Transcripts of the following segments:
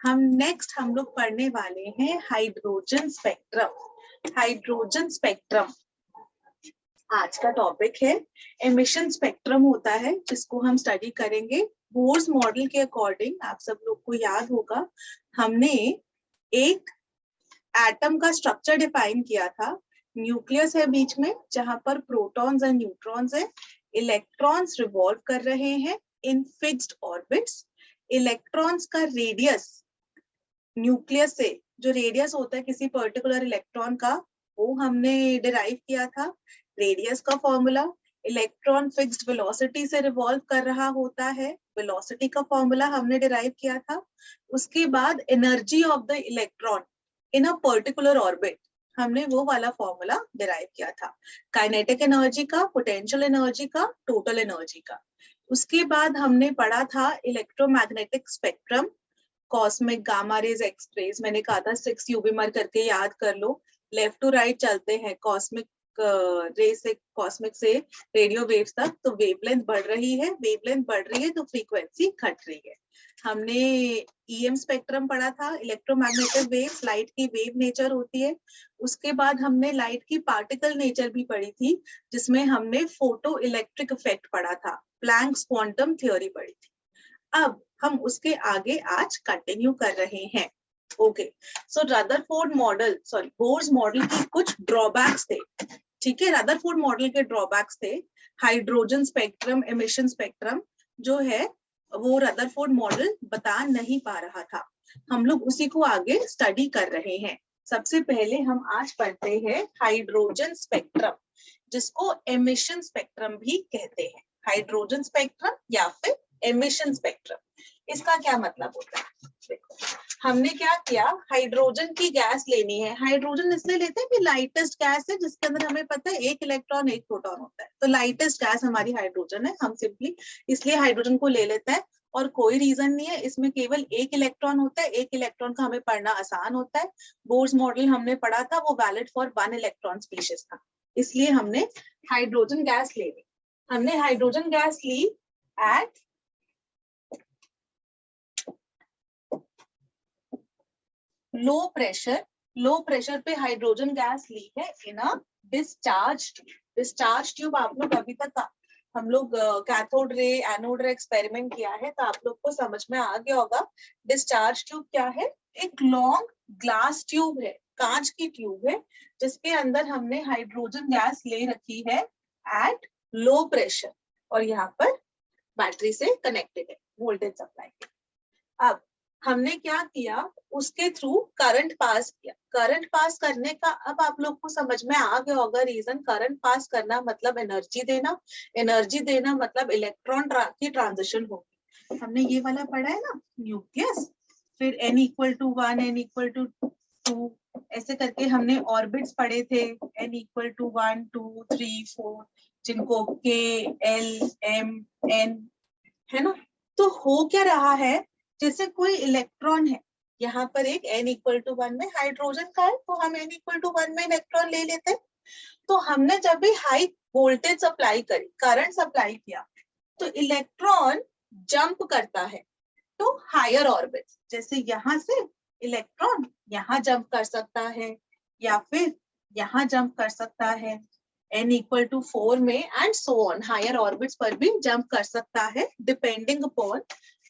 हम लोग पढ़ने वाले हैं हाइड्रोजन स्पेक्ट्रम। हाइड्रोजन स्पेक्ट्रम आज का टॉपिक है। एमिशन स्पेक्ट्रम होता है जिसको हम स्टडी करेंगे। बोर्स मॉडल के अकॉर्डिंग आप सब लोग को याद होगा, हमने एक एटम का स्ट्रक्चर डिफाइन किया था। न्यूक्लियस है बीच में, जहां पर प्रोटॉन्स और न्यूट्रॉन्स है। इलेक्ट्रॉन्स रिवॉल्व कर रहे हैं इन फिक्स्ड ऑर्बिट्स। इलेक्ट्रॉन्स का रेडियस, न्यूक्लियस से जो रेडियस होता है किसी पर्टिकुलर इलेक्ट्रॉन का, वो हमने डिराइव किया था। रेडियस का फॉर्मूला, इलेक्ट्रॉन फिक्स्ड वेलोसिटी से रिवॉल्व कर रहा होता है, वेलोसिटी का फॉर्मूला हमने डिराइव किया था। उसके बाद energy of the electron in a particular orbit, हमने वो वाला फॉर्मूला डिराइव किया था। काइनेटिक एनर्जी का, पोटेंशियल एनर्जी का, टोटल एनर्जी का। उसके बाद हमने पढ़ा था electromagnetic spectrum, cosmic, gamma rays, X rays. मैंने कहा था 6 यूवी मर करके याद कर लो। लेफ्ट टू राइट चलते हैं कॉस्मिक रे से, कॉस्मिक से रेडियो वेव्स तक, तो वेवलेंथ बढ़ रही है। वेवलेंथ बढ़ रही है तो फ्रीक्वेंसी घट रही है। हमने ईएम स्पेक्ट्रम पढ़ा था, इलेक्ट्रोमैग्नेटिक वेव्स, लाइट की वेव नेचर होती है। उसके बाद हमने लाइट की पार्टिकल नेचर भी पढ़ी थी, जिसमें हमने फोटो इलेक्ट्रिक इफेक्ट पढ़ा था, प्लैंक्स क्वांटम थ्योरी पढ़ी थी। अब हम उसके आगे आज कंटिन्यू कर रहे हैं। Okay, so Rutherford model, sorry Bohr's model की कुछ ड्रॉबैक्स थे। ठीक है, रदरफोर्ड मॉडल के ड्रॉबैक्स थे। हाइड्रोजन स्पेक्ट्रम, एमिशन स्पेक्ट्रम जो है वो रदरफोर्ड मॉडल बता नहीं पा रहा था। हम लोग उसी को आगे स्टडी कर रहे हैं। सबसे पहले हम आज पढ़ते हैं हाइड्रोजन स्पेक्ट्रम, जिसको एमिशन स्पेक्ट्रम भी कहते हैं। हाइड्रोजन स्पेक्ट्रम या फिर एमिशन स्पेक्ट्रम, इसका क्या मतलब होता है? देखो, हमने क्या किया, हाइड्रोजन की गैस लेनी है। हाइड्रोजन इसलिए लेते हैं कि लाइटेस्ट गैस है, जिसके अंदर हमें पता है एक इलेक्ट्रॉन एक प्रोटॉन होता है, तो लाइटेस्ट गैस हमारी हाइड्रोजन है। हम सिंपली इसलिए हाइड्रोजन को ले लेते हैं, और कोई रीजन नहीं है। इसमें केवल एक इलेक्ट्रॉन होता है, एक इलेक्ट्रॉन का हमें पढ़ना आसान होता है। बोर्स मॉडल हमने पढ़ा था, वो वैलिड फॉर 1 इलेक्ट्रॉन स्पीशीज था, इसलिए हमने हाइड्रोजन गैस ले ली। हमने हाइड्रोजन गैस ली at low pressure. Low pressure पे हाइड्रोजन गैस ली है in a discharge tube. Discharge tube आप लोग अभी तक हम लोग कैथोड रे, एनोड रे एक्सपेरिमेंट किया है, तो आप लोग को समझ में आ गया होगा। डिस्चार्ज ट्यूब क्या है? एक लॉन्ग ग्लास ट्यूब है, कांच की ट्यूब है, जिसके अंदर हमने हाइड्रोजन गैस ले रखी है एट लो प्रेशर, और यहाँ पर बैटरी से कनेक्टेड है, वोल्टेज सप्लाई। अब हमने क्या किया, उसके थ्रू करंट पास किया। करंट पास करने का अब आप लोग को समझ में आ गया होगा रीजन। करंट पास करना मतलब एनर्जी देना, एनर्जी देना मतलब इलेक्ट्रॉन की ट्रांजिशन होगी। हमने ये वाला पढ़ा है ना, न्यूक्लियस, फिर n=1, n=2, ऐसे करके हमने ऑर्बिट्स पढ़े थे, n=1, 2, 3, 4, जिनको k, l, m, n है ना। तो हो क्या रहा है, जैसे कोई इलेक्ट्रॉन है, यहाँ पर एक n=1 में हाइड्रोजन का है, तो हम n=1 में इलेक्ट्रॉन ले लेते हैं। तो हमने जब भी हाई वोल्टेज सप्लाई करी, करंट सप्लाई किया, तो इलेक्ट्रॉन जंप करता है तो हायर ऑर्बिट। जैसे यहाँ से इलेक्ट्रॉन यहाँ जंप कर सकता है, या फिर यहाँ जंप कर सकता है n=4 में, and so on. Higher orbits पर भी जंप कर सकता है, डिपेंडिंग अपॉन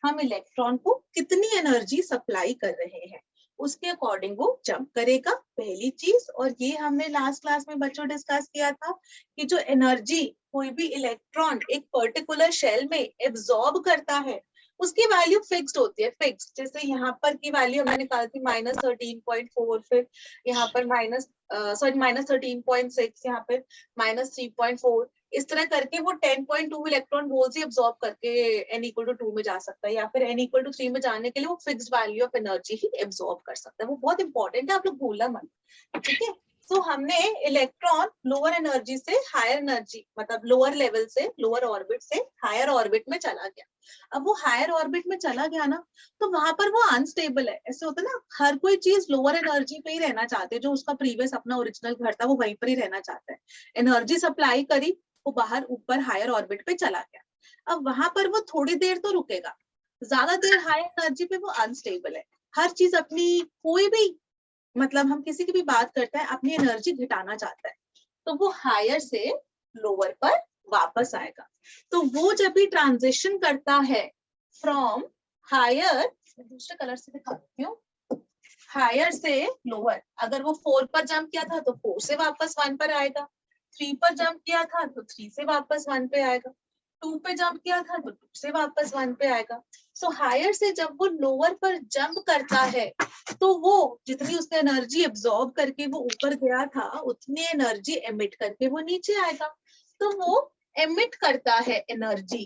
हम इलेक्ट्रॉन को कितनी एनर्जी सप्लाई कर रहे हैं, उसके अकॉर्डिंग वो जंप करेगा, पहली चीज। और ये हमने लास्ट क्लास में बच्चों डिस्कस किया था कि जो एनर्जी कोई भी इलेक्ट्रॉन एक पर्टिकुलर शेल में एब्जॉर्ब करता है, उसकी वैल्यू फिक्स्ड होती है, फिक्स्ड। जैसे यहाँ पर की वैल्यू हमने निकाली थी -13.4, फिर यहाँ पर -13.6, यहाँ पे -3.4, इस तरह करके वो 10.2 इलेक्ट्रॉन वोल्ट ही एब्जॉर्ब करके n=2 में जा सकता है, या फिर n=3 में जाने के लिए वो fixed value of energy he absorb कर सकता है। वो बहुत इंपॉर्टेंट है, आप लोग भूलना मत, ठीक है। तो हमने इलेक्ट्रॉन लोअर एनर्जी से हायर एनर्जी, मतलब लोअर लेवल से, लोअर ऑर्बिट से हायर ऑर्बिट में चला गया। अब वो हायर ऑर्बिट में चला गया ना, तो वहां पर वो अनस्टेबल है। ऐसे होता है ना, हर कोई चीज लोअर एनर्जी पे ही रहना चाहते हैं, जो उसका प्रीवियस अपना ओरिजिनल घर था वो वहीं पर ही रहना चाहता है। एनर्जी सप्लाई करी, वो बाहर ऊपर हायर ऑर्बिट पे चला गया। अब वहां पर वो थोड़ी देर तो रुकेगा, ज्यादा देर हाई एनर्जी पे वो अनस्टेबल है। हर चीज अपनी, कोई भी मतलब हम किसी की भी बात करते हैं अपनी एनर्जी घटाना चाहता है, तो वो हायर से लोअर पर वापस आएगा। तो वो जब भी ट्रांजिशन करता है फ्रॉम हायर, दूसरे कलर से दिखाती हूँ, हायर से लोअर, अगर वो 4 पर जंप किया था तो 4 से वापस 1 पर आएगा, 3 पर जंप किया था तो 3 से वापस 1 पे आएगा, 2 पे जंप किया था तो 2 से वापस 1 पे आएगा। सो हायर से जब वो लोअर पर जंप करता है तो वो जितनी उसने एनर्जी एब्जॉर्ब करके वो ऊपर गया था उतनी एनर्जी एमिट करके वो नीचे आएगा। तो वो एमिट करता है energy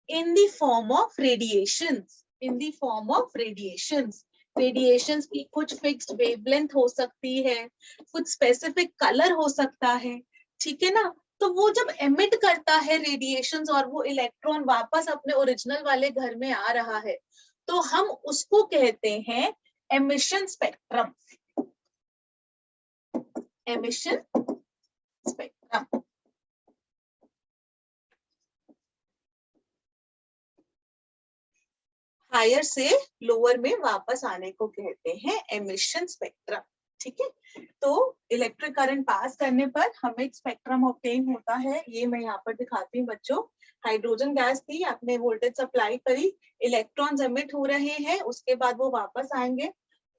in the form of radiations, in the form of radiations. Radiations की कुछ फिक्स्ड वेवलेंथ हो सकती है, कुछ स्पेसिफिक कलर हो सकता है, ठीक है ना। तो वो जब एमिट करता है रेडिएशंस और वो इलेक्ट्रॉन वापस अपने ओरिजिनल वाले घर में आ रहा है, तो हम उसको कहते हैं emission spectrum, emission spectrum. Higher से लोअर में वापस आने को कहते हैं एमिशन स्पेक्ट्रम, ठीक है। तो इलेक्ट्रिक करंट पास करने पर हमें एक स्पेक्ट्रम ऑब्टेन होता है, ये मैं यहाँ पर दिखाती हूँ बच्चों। हाइड्रोजन गैस थी, आपने वोल्टेज सप्लाई करी, इलेक्ट्रॉन्स एमिट हो रहे हैं, उसके बाद वो वापस आएंगे।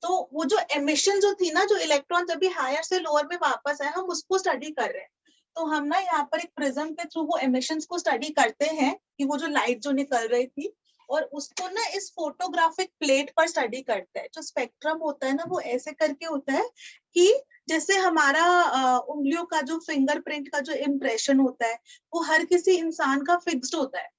तो वो जो एमिशन जो थी ना, जो इलेक्ट्रॉन जब भी हायर से लोअर में वापस आए, हम उसको स्टडी कर रहे हैं। तो हम ना यहाँ पर एक प्रिज्म के थ्रू वो एमिशंस को स्टडी करते हैं कि वो जो लाइट जो निकल रही थी, और उसको ना इस फोटोग्राफिक प्लेट पर स्टडी करते हैं। जो स्पेक्ट्रम होता है ना वो ऐसे करके होता है कि जैसे हमारा उंगलियों का जो फिंगरप्रिंट का जो इम्प्रेशन होता है वो हर किसी इंसान का फिक्स्ड होता है,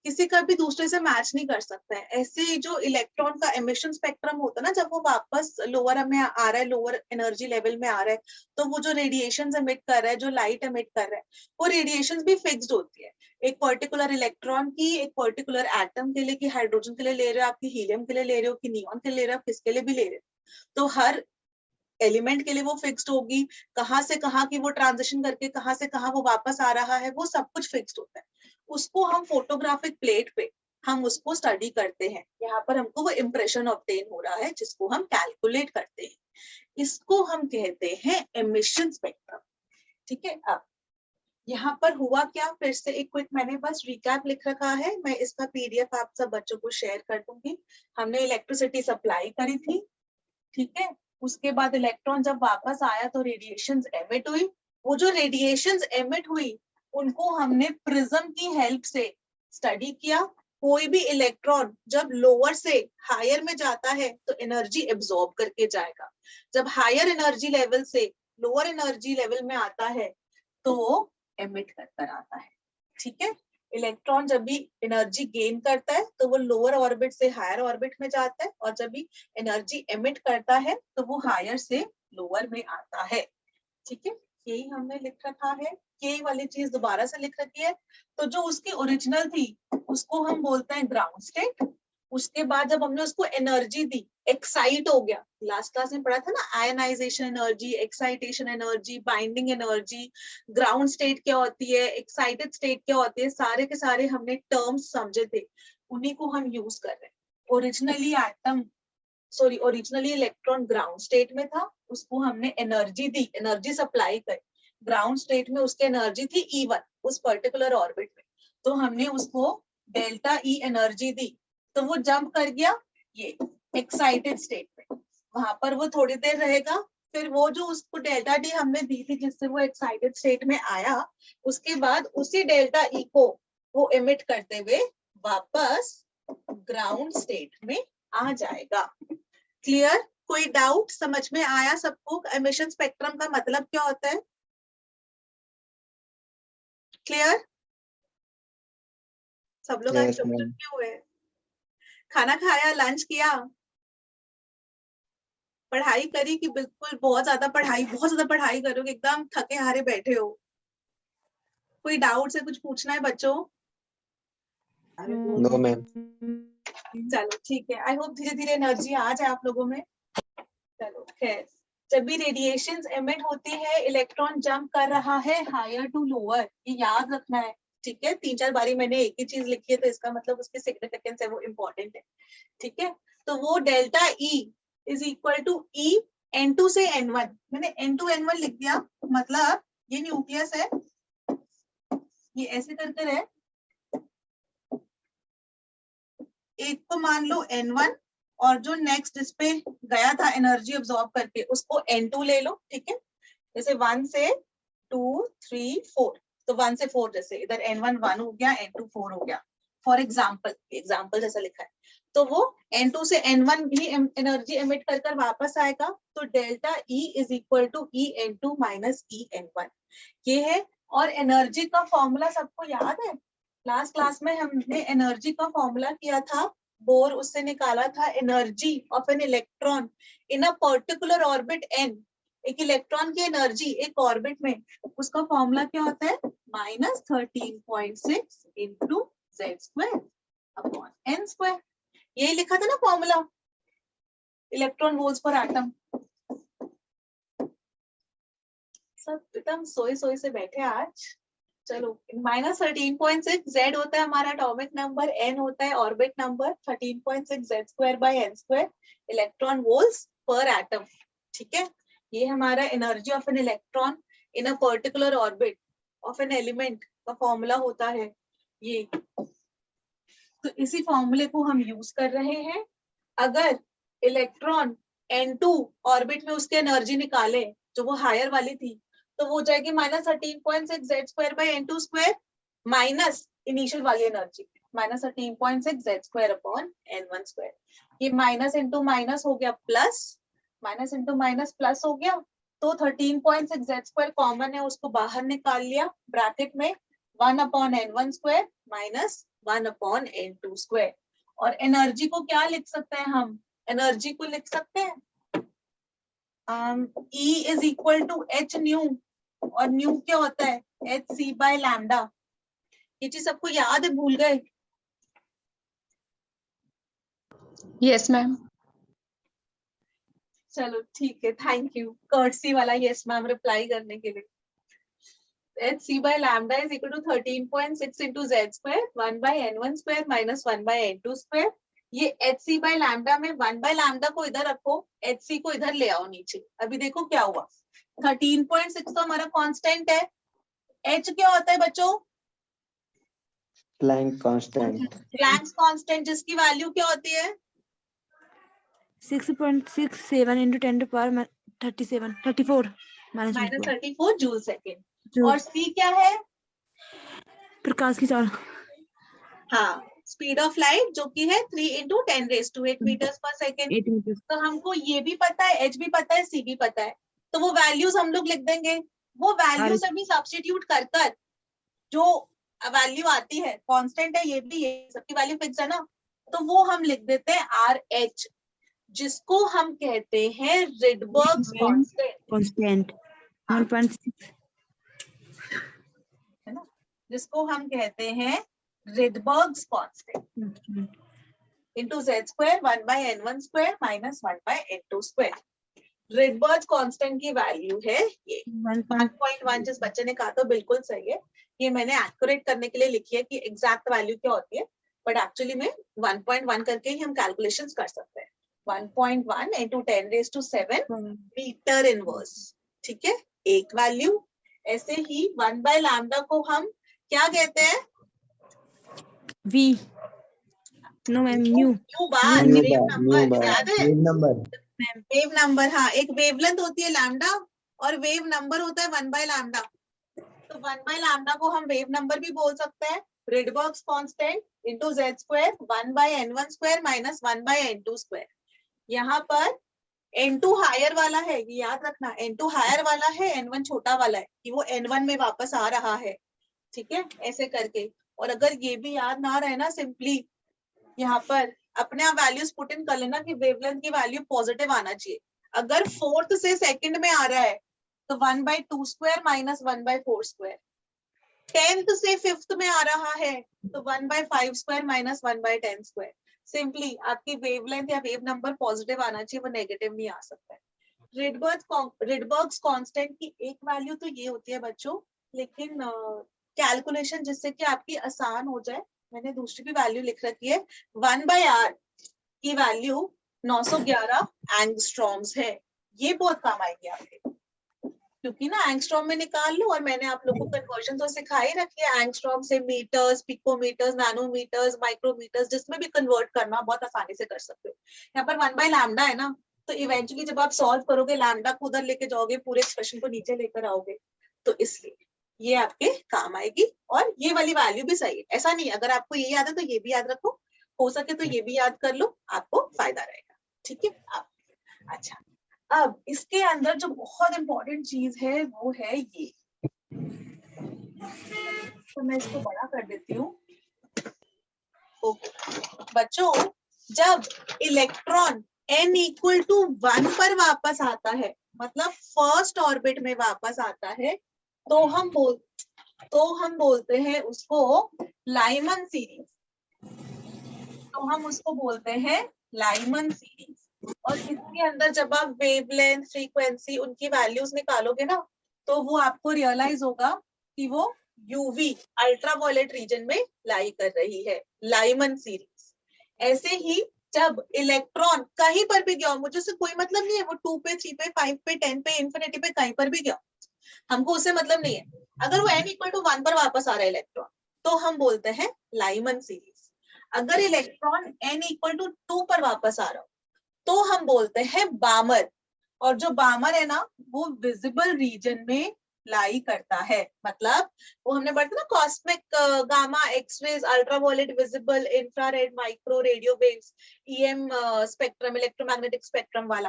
किसी का भी दूसरे से मैच नहीं कर सकता है। ऐसे जो इलेक्ट्रॉन का एमिशन स्पेक्ट्रम होता है ना, जब वो वापस लोअर में आ रहा है, लोअर एनर्जी लेवल में आ रहा है, तो वो जो रेडिएशन एमिट कर रहा है, जो लाइट एमिट कर रहा है, वो रेडिएशन भी फिक्स्ड होती है। एक पर्टिकुलर इलेक्ट्रॉन की, एक पर्टिकुलर एटम के लिए, कि हाइड्रोजन के लिए ले रहे हो आप, कि हीलियम के लिए ले रहे हो, कि नियॉन के लिए ले रहे हो, किसके लिए भी ले रहे हो, तो हर एलिमेंट के लिए वो फिक्स्ड होगी। कहाँ से कहाँ की वो ट्रांजिशन करके कहाँ से कहाँ वो वापस आ रहा है, वो सब कुछ फिक्स्ड होता है। उसको हम फोटोग्राफिक प्लेट पे हम उसको स्टडी करते हैं। यहाँ पर हमको वो इम्प्रेशन ऑब्टेन हो रहा है जिसको हम कैलकुलेट करते हैं, इसको हम कहते हैं एमिशन स्पेक्ट्रम, ठीक है। अब यहाँ पर हुआ क्या, फिर से एक क्विक मैंने बस रिकैप लिख रखा है, मैं इसका पीडीएफ आप सब बच्चों को शेयर कर दूंगी। हमने इलेक्ट्रिसिटी सप्लाई करी थी, ठीक है। उसके बाद इलेक्ट्रॉन जब वापस आया तो रेडिएशंस एमिट हुई। वो जो रेडिएशंस एमिट हुई उनको हमने प्रिज्म की हेल्प से स्टडी किया। कोई भी इलेक्ट्रॉन जब लोअर से हायर में जाता है तो एनर्जी एब्जॉर्ब करके जाएगा, जब हायर एनर्जी लेवल से लोअर एनर्जी लेवल में आता है तो वो एमिट कर आता है, ठीक है। इलेक्ट्रॉन जब भी एनर्जी गेन करता है तो वो लोअर ऑर्बिट से हायर ऑर्बिट में जाता है, और जब भी एनर्जी एमिट करता है तो वो हायर से लोअर में आता है, ठीक है। यही हमने लिख रखा है, यही वाली चीज दोबारा से लिख रखी है। तो जो उसकी ओरिजिनल थी उसको हम बोलते हैं ग्राउंड स्टेट। उसके बाद जब हमने उसको एनर्जी दी, एक्साइट हो गया, लास्ट क्लास में पढ़ा था ना, ionisation energy, excitation energy, binding energy, ground state क्या होती है, एक्साइटेड स्टेट क्या होती है, सारे के सारे हमने टर्म्स समझे थे, उन्हीं को हम यूज कर रहे हैं। ओरिजिनली इलेक्ट्रॉन ग्राउंड स्टेट में था, उसको हमने एनर्जी दी, एनर्जी सप्लाई करी, ग्राउंड स्टेट में उसकी एनर्जी थी E1 उस पर्टिकुलर ऑर्बिट में, तो हमने उसको डेल्टा E एनर्जी दी, तो वो जंप कर गया ये एक्साइटेड स्टेट में, वहां पर वो थोड़ी देर रहेगा, फिर वो जो उसको डेल्टा डी हमने दी थी जिससे वो एक्साइटेड स्टेट में आया, उसके बाद उसी डेल्टा ई को वो एमिट करते हुए वापस ग्राउंड स्टेट में आ जाएगा। क्लियर? कोई डाउट? समझ में आया सबको एमिशन स्पेक्ट्रम का मतलब क्या होता है? क्लियर? सब लोग आज चुप क्यों हुए? खाना खाया, लंच किया, पढ़ाई करी कि बिल्कुल बहुत ज्यादा पढ़ाई करोगे, एकदम थके हारे बैठे हो? कोई डाउट से कुछ पूछना है बच्चों? No ma'am. चलो ठीक है, आई होप धीरे धीरे एनर्जी आ जाए आप लोगों में। चलो खैर, जब भी रेडिएशंस एमिट होती है, इलेक्ट्रॉन जंप कर रहा है हायर टू लोअर, ये याद रखना है, ठीक है। 3-4 बारी मैंने एक ही चीज लिखी है तो इसका मतलब उसकी सिग्निफिकेंस है वो इम्पोर्टेंट है, ठीक है। तो वो delta E is equal to E N2 से N1। मैंने N2 N1 लिख दिया, मतलब ये न्यूक्लियस है, ये ऐसे करके रहे, एक को मान लो N1 और जो नेक्स्ट इस पे गया था एनर्जी अब्सॉर्ब करके उसको N2 ले लो, ठीक है। जैसे 1 से 2 3 4, तो 1 से 4, जैसे इधर N1 1 हो गया, N2 4 हो गया, फॉर एग्जाम्पल जैसा लिखा है। तो वो N2 से N1 भी एनर्जी एमिट कर कर वापस आएगा, तो delta E is equal to E N2 minus E N1, ये है। और एनर्जी का फॉर्मूला सबको याद है, लास्ट क्लास में हमने एनर्जी का फॉर्मूला किया था, बोर उससे निकाला था energy of an electron in a particular orbit n। एक इलेक्ट्रॉन की एनर्जी एक ऑर्बिट में, उसका फॉर्मूला क्या होता है, -13.6 इंटू z² अपॉन n²। यही लिखा था ना फॉर्मूला, इलेक्ट्रॉन वोल्ट्स पर एटम। सब एकदम सोए से बैठे आज। चलो, -13.6 Z होता है हमारा एटॉमिक नंबर, n होता है orbit number, 13.6 Z² by n² electron volts पर एटम, ठीक है। ये हमारा energy of an electron in a particular orbit of an element का फॉर्मूला होता है ये। तो इसी फॉर्मूले को हम यूज कर रहे हैं। अगर इलेक्ट्रॉन N2 ऑर्बिट में उसकी एनर्जी निकाले जो वो हायर वाली थी, तो वो हो जाएगी -13.6 Z² by N2² minus initial वाली एनर्जी -13.6 Z² अपॉन N1²। ये माइनस इंटू माइनस हो गया plus, minus into minus plus हो गया, तो 13.6 Z² कॉमन है, उसको बाहर निकाल लिया, ब्रैकेट में 1 upon N1² minus 1 upon N2²। और एनर्जी को क्या लिख सकते हैं हम, एनर्जी को लिख सकते हैं E is equal to h nu, और न्यू क्या होता है hc बाय लैम्डा। ये चीज सबको याद है, भूल गए? Yes ma'am. चलो ठीक है, थैंक यू कर्सी वाला यस मैम रिप्लाई करने के लिए। hc by lambda is equal to 13.6 into z² 1 by n1² minus 1 by n2²। ये hc बाय लैम्डा में 1 बाय लैम्डा को इधर रखो, hc को इधर ले आओ नीचे। अभी देखो क्या हुआ, 13.6 तो हमारा कांस्टेंट है, h क्या होता है बच्चों, प्लैंक कांस्टेंट। प्लैंक्स कांस्टेंट, जिसकी वैल्यू क्या होती है 6.67 into 10 to power 34 -34 joule second. और c क्या है, प्रकाश की चाल। हाँ, स्पीड ऑफ लाइट जो कि है 3 इंटू 10⁸ मीटर्स पर सेकेंड। 8 meters। तो हमको ये भी पता है, h भी पता है, c भी पता है, तो वो वैल्यूज हम लोग लिख देंगे। वो वैल्यूज अभी सब्स्टिट्यूट कर कर जो वैल्यू आती है, कांस्टेंट है ये भी, ये सबकी वैल्यू फिक्स है ना, तो वो हम लिख देते हैं RH, जिसको हम कहते हैं रिडबर्ग्स कांस्टेंट, कांस्टेंट 1.6 है ना, जिसको हम कहते हैं Rydberg's constant into z² 1 by n1² minus 1 by n2²। Rydberg's constant की वैल्यू है ये 1.1। जिस बच्चे ने कहा तो बिल्कुल सही है, ये मैंने एक्यूरेट करने के लिए लिखी है कि एग्जैक्ट वैल्यू क्या होती है, बट एक्चुअली में 1.1 करके ही हम कैलकुलेशंस कर सकते हैं। 1.1 into 10⁻⁷ मीटर इनवर्स, ठीक है, एक वैल्यू। ऐसे ही 1 बाय लैम्डा को हम क्या कहते हैं, V नो मैम न्यू बार न्यू वेव नंबर, याद है नंबर। वेव नंबर, हाँ, एक वेवलेंथ होती है लैम्डा और वेव नंबर होता है 1 बाय लैम्डा। तो 1 बाय लैम्डा को हम वेव नंबर भी बोल सकते हैं, Rydberg's constant into z² 1 by n1² minus 1 by n2²। यहाँ पर n2 हायर वाला है, ये याद रखना, n2 हायर वाला है, n1 छोटा वाला है, कि वो n1 में वापस आ रहा है, ठीक है, ऐसे करके। और अगर ये भी याद ना रहे ना, सिंपली यहाँ पर अपने आप वैल्यूज पुट इन कर लेना कि वेवलेंथ की वैल्यू पॉजिटिव आना चाहिए। अगर फोर्थ से सेकंड में आ रहा है तो 1 बाय 2² माइनस 1 बाय 4²। 10th से 5th में आ रहा है तो 1 बाय 5² माइनस 1 बाय 10²। सिंपली आपकी वेवलेंथ या वेव नंबर पॉजिटिव आना चाहिए, वो नेगेटिव नहीं आ सकता है। रिडबर्ग्स कांस्टेंट की एक वैल्यू तो ये होती है बच्चों, लेकिन कैलकुलेशन जिससे कि आपकी आसान हो जाए, मैंने दूसरी भी वैल्यू लिख रखी है 1 बाय r की वैल्यू 911 एंगस्ट्रॉम्स है। ये बहुत काम आएगी आपके, क्योंकि ना एंगस्ट्रॉम में निकाल लो, और मैंने आप लोगों को कन्वर्जन तो सिखा ही रखी है एंगस्ट्रॉम से मीटर्स, पिकोमीटर्स, नैनोमीटर्स, माइक्रोमीटर्स, जिसमें भी कन्वर्ट करना बहुत आसानी से कर सकते हो। यहाँ पर 1/लैम्डा है ना, तो इवेंचुअली जब आप सॉल्व करोगे लैम्डा को उधर लेके जाओगे, पूरे एक्सप्रेशन को नीचे लेकर आओगे, तो इसलिए ये आपके काम आएगी। और ये वाली वैल्यू भी सही है, ऐसा नहीं अगर आपको ये याद है तो ये भी याद रखो, हो सके तो ये भी याद कर लो, आपको फायदा रहेगा। ठीक है। अब अच्छा, अब इसके अंदर जो बहुत इंपॉर्टेंट चीज है वो है ये, तो मैं इसको बड़ा कर देती हूँ। ओके बच्चों, जब इलेक्ट्रॉन n इक्वल टू 1 पर वापस आता है, मतलब फर्स्ट ऑर्बिट में वापस आता है, तो हम बोलते हैं उसको लाइमन सीरीज। तो हम उसको बोलते हैं लाइमन सीरीज। और इसके अंदर जब आप वेवलेंथ, फ्रीक्वेंसी, उनकी वैल्यूज निकालोगे ना, तो वो आपको रियलाइज होगा कि वो यूवी अल्ट्रावायलेट रीजन में लाई कर रही है, लाइमन सीरीज। ऐसे ही जब इलेक्ट्रॉन कहीं पर भी गया, मुझे उससे कोई मतलब नहीं है वो 2 पे, 3 पे, 5 पे, 10 पे, इंफिनिटी पे, कहीं पर भी गया, हमको उससे मतलब नहीं है। अगर वो n इक्वल टू 1 पर वापस आ रहा है इलेक्ट्रॉन, तो हम बोलते हैं लाइमन सीरीज। अगर इलेक्ट्रॉन n इक्वल टू 2 पर वापस आ रहा हो, तो हम बोलते हैं बामर। और जो बामर है ना, वो विजिबल रीजन में लाई करता है, मतलब वो हमने पढ़ा था ना, cosmic, gamma, X rays, ultraviolet, visible, infrared, micro, radio waves, EM spectrum, electromagnetic spectrum वाला,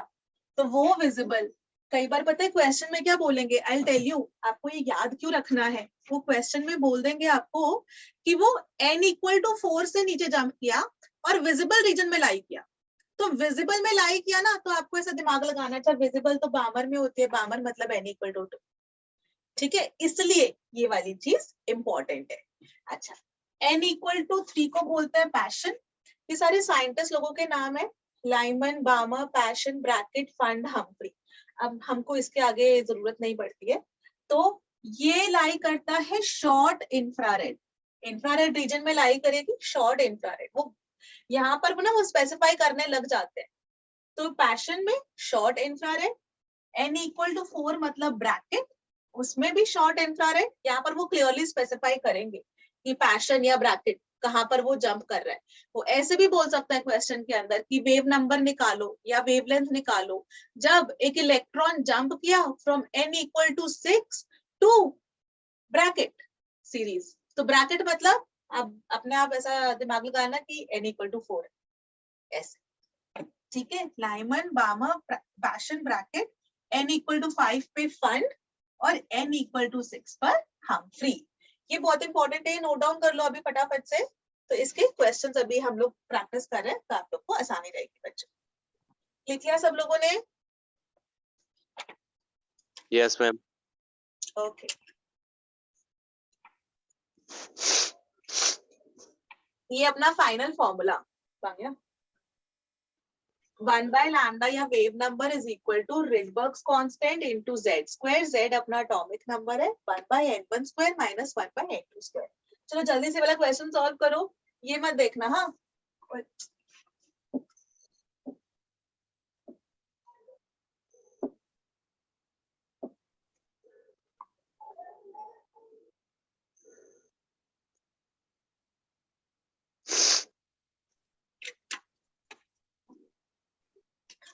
तो वो विजिबल। कई बार पता है क्वेश्चन में क्या बोलेंगे, आई टेल यू, आपको ये याद क्यों रखना है, वो क्वेश्चन में बोल देंगे आपको कि वो n इक्वल टू 4 से नीचे जंप किया और विजिबल रीजन में लाई किया। तो विजिबल में लाई किया ना, तो आपको ऐसा दिमाग लगाना चाहिए, विजिबल तो बामर में होती है, बामर मतलब n इक्वल टू 2। ठीक है, इसलिए ये वाली चीज इंपॉर्टेंट है। अच्छा, n इक्वल टू 3 को बोलते हैं पैशन। ये सारे साइंटिस्ट लोगों के नाम है, Lyman, Balmer, Paschen, Brackett, Pfund, Humphry. अब हमको इसके आगे जरूरत नहीं पड़ती है। तो ये लाई करता है शॉर्ट इंफ्रारेड, इंफ्रारेड रीजन में लाई करेगी शॉर्ट इंफ्रारेड। वो यहाँ पर ना वो स्पेसिफाई करने लग जाते हैं। तो पैशन में short infrared, n equal to 4 मतलब ब्रैकेट, उसमें भी शॉर्ट इंफ्रारेड। यहाँ पर वो क्लियरली स्पेसिफाई करेंगे कि पैशन या ब्रैकेट कहाँ पर वो जंप कर रहा है। वो ऐसे भी बोल सकता है क्वेश्चन के अंदर कि वेव नंबर निकालो या वेवलेंथ निकालो, जब एक इलेक्ट्रॉन जंप किया from n equal to 6 to Brackett series. तो ब्रैकेट मतलब अब अपने आप ऐसा दिमाग लगाना कि n इक्वल टू 4 ऐसे। ठीक है, Lyman, Balmer, Paschen, Brackett, n equal to 5 पे फंड और n इक्वल टू 6 पर हम्फ्री। ये बहुत इंपॉर्टेंट है, नोट डाउन कर लो अभी फटाफट से। तो इसके क्वेश्चंस अभी हम लोग प्रैक्टिस कर रहे हैं, तो आप लोग को आसानी रहेगी बच्चों। लिख लिया सब लोगों ने? Yes ma'am. ओके, ये अपना फाइनल फॉर्मूला बन गया। 1/लैम्डा या wave number is equal to Rydberg's constant into z square. z अपना एटॉमिक नंबर है, 1/n1 square minus 1/n2 square. चलो जल्दी से वाला क्वेश्चन सॉल्व करो, ये मत देखना। हाँ,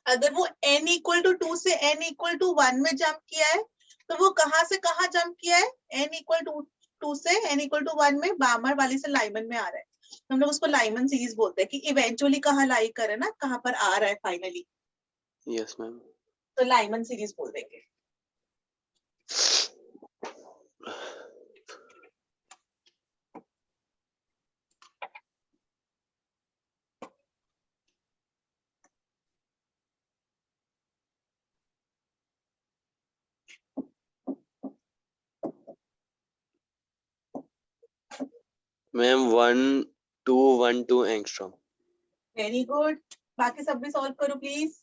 अगर वो n इक्वल टू 2 से n इक्वल टू 1 में जंप किया है, तो वो कहां से कहां जंप किया है? n इक्वल टू 2 से n इक्वल टू 1 में, बामर वाली से लाइमन में आ रहा है। हम लोग उसको लाइमन सीरीज बोलते हैं कि इवेंचुअली कहां लाई करे ना, कहां पर आ रहा है फाइनली, यस मैम। तो लाइमन सीरीज बोल देंगे। Ma'am 1212 angstrom. वेरी गुड, बाकी सब भी सॉल्व करो प्लीज।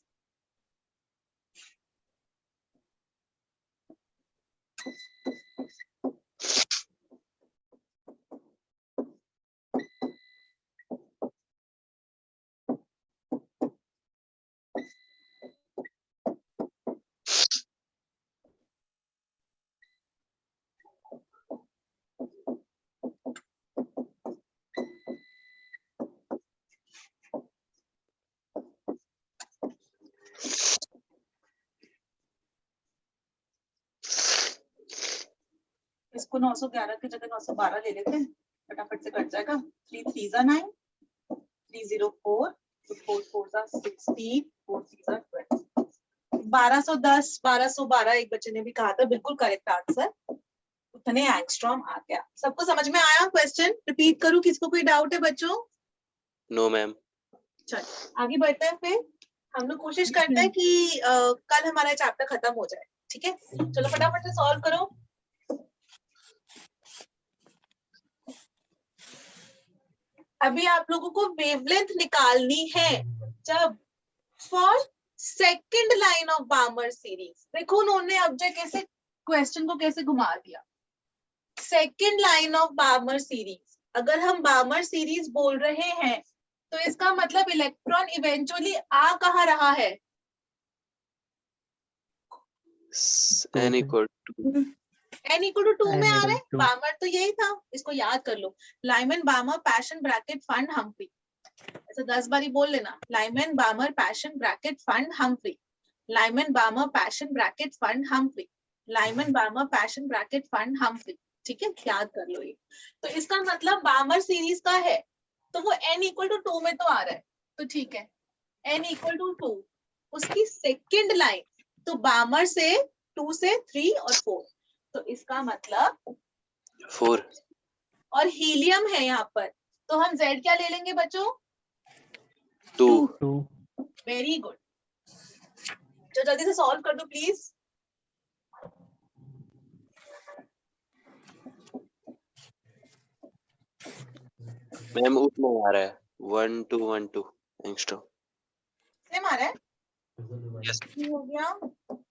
इसको 911 की जगह 912 ले लेते हैं, फटाफट से कट जाएगा। 3 3 जा 9, 304, 4 4 16, 4 3 12, 1210, 1212 एक बच्चे ने भी कहा था, बिल्कुल करेक्ट आंसर, उतने एंगस्ट्रॉम आ गया। सबको समझ में आया क्वेश्चन? रिपीट करूं, किसको कोई डाउट है बच्चों? No ma'am. चलो आगे बढ़ते हैं, फिर हम लोग कोशिश करते हैं कि कल हमारा चैप्टर खत्म हो जाए, ठीक है? चलो फटाफट से सॉल्व करो। अभी आप लोगों को वेवलेंथ निकालनी है जब for second line of Barmer series. देखो उन्होंने अब जो कैसे क्वेश्चन को कैसे घुमा दिया। Second line of Barmer series, अगर हम बार्मर सीरीज बोल रहे हैं तो इसका मतलब इलेक्ट्रॉन इवेंचुअली आ कहाँ रहा है? n equal to n equal to 2 में आ रहा है। N equal to- बार्मर तो यही था, इसको याद कर लो। Lyman Balmer Paschen Brackett Pfund Humphrey, ऐसा 10 बारी बोल लेना। Lyman Balmer Paschen Brackett Pfund Humphrey, Lyman Balmer Paschen Brackett Pfund Humphrey, Lyman Balmer Paschen Brackett Pfund Humphrey. ठीक है, याद कर लो ये। तो इसका मतलब बार्मर सीरीज का है, तो वो n इक्वल टू 2 में तो आ रहा है, तो ठीक है। n इक्वल टू 2 उसकी सेकंड लाइन, तो बार्मर से 2 से 3 और 4, तो इसका मतलब 4 और हीलियम है यहाँ पर, तो हम Z क्या ले लेंगे बच्चों? 2 2 वेरी गुड। तो जल्दी से सॉल्व कर दो प्लीज। मैम उतना आ रहा है 1212 एंगस्ट्रॉम। सेम आ रहा है। यस ये हो गया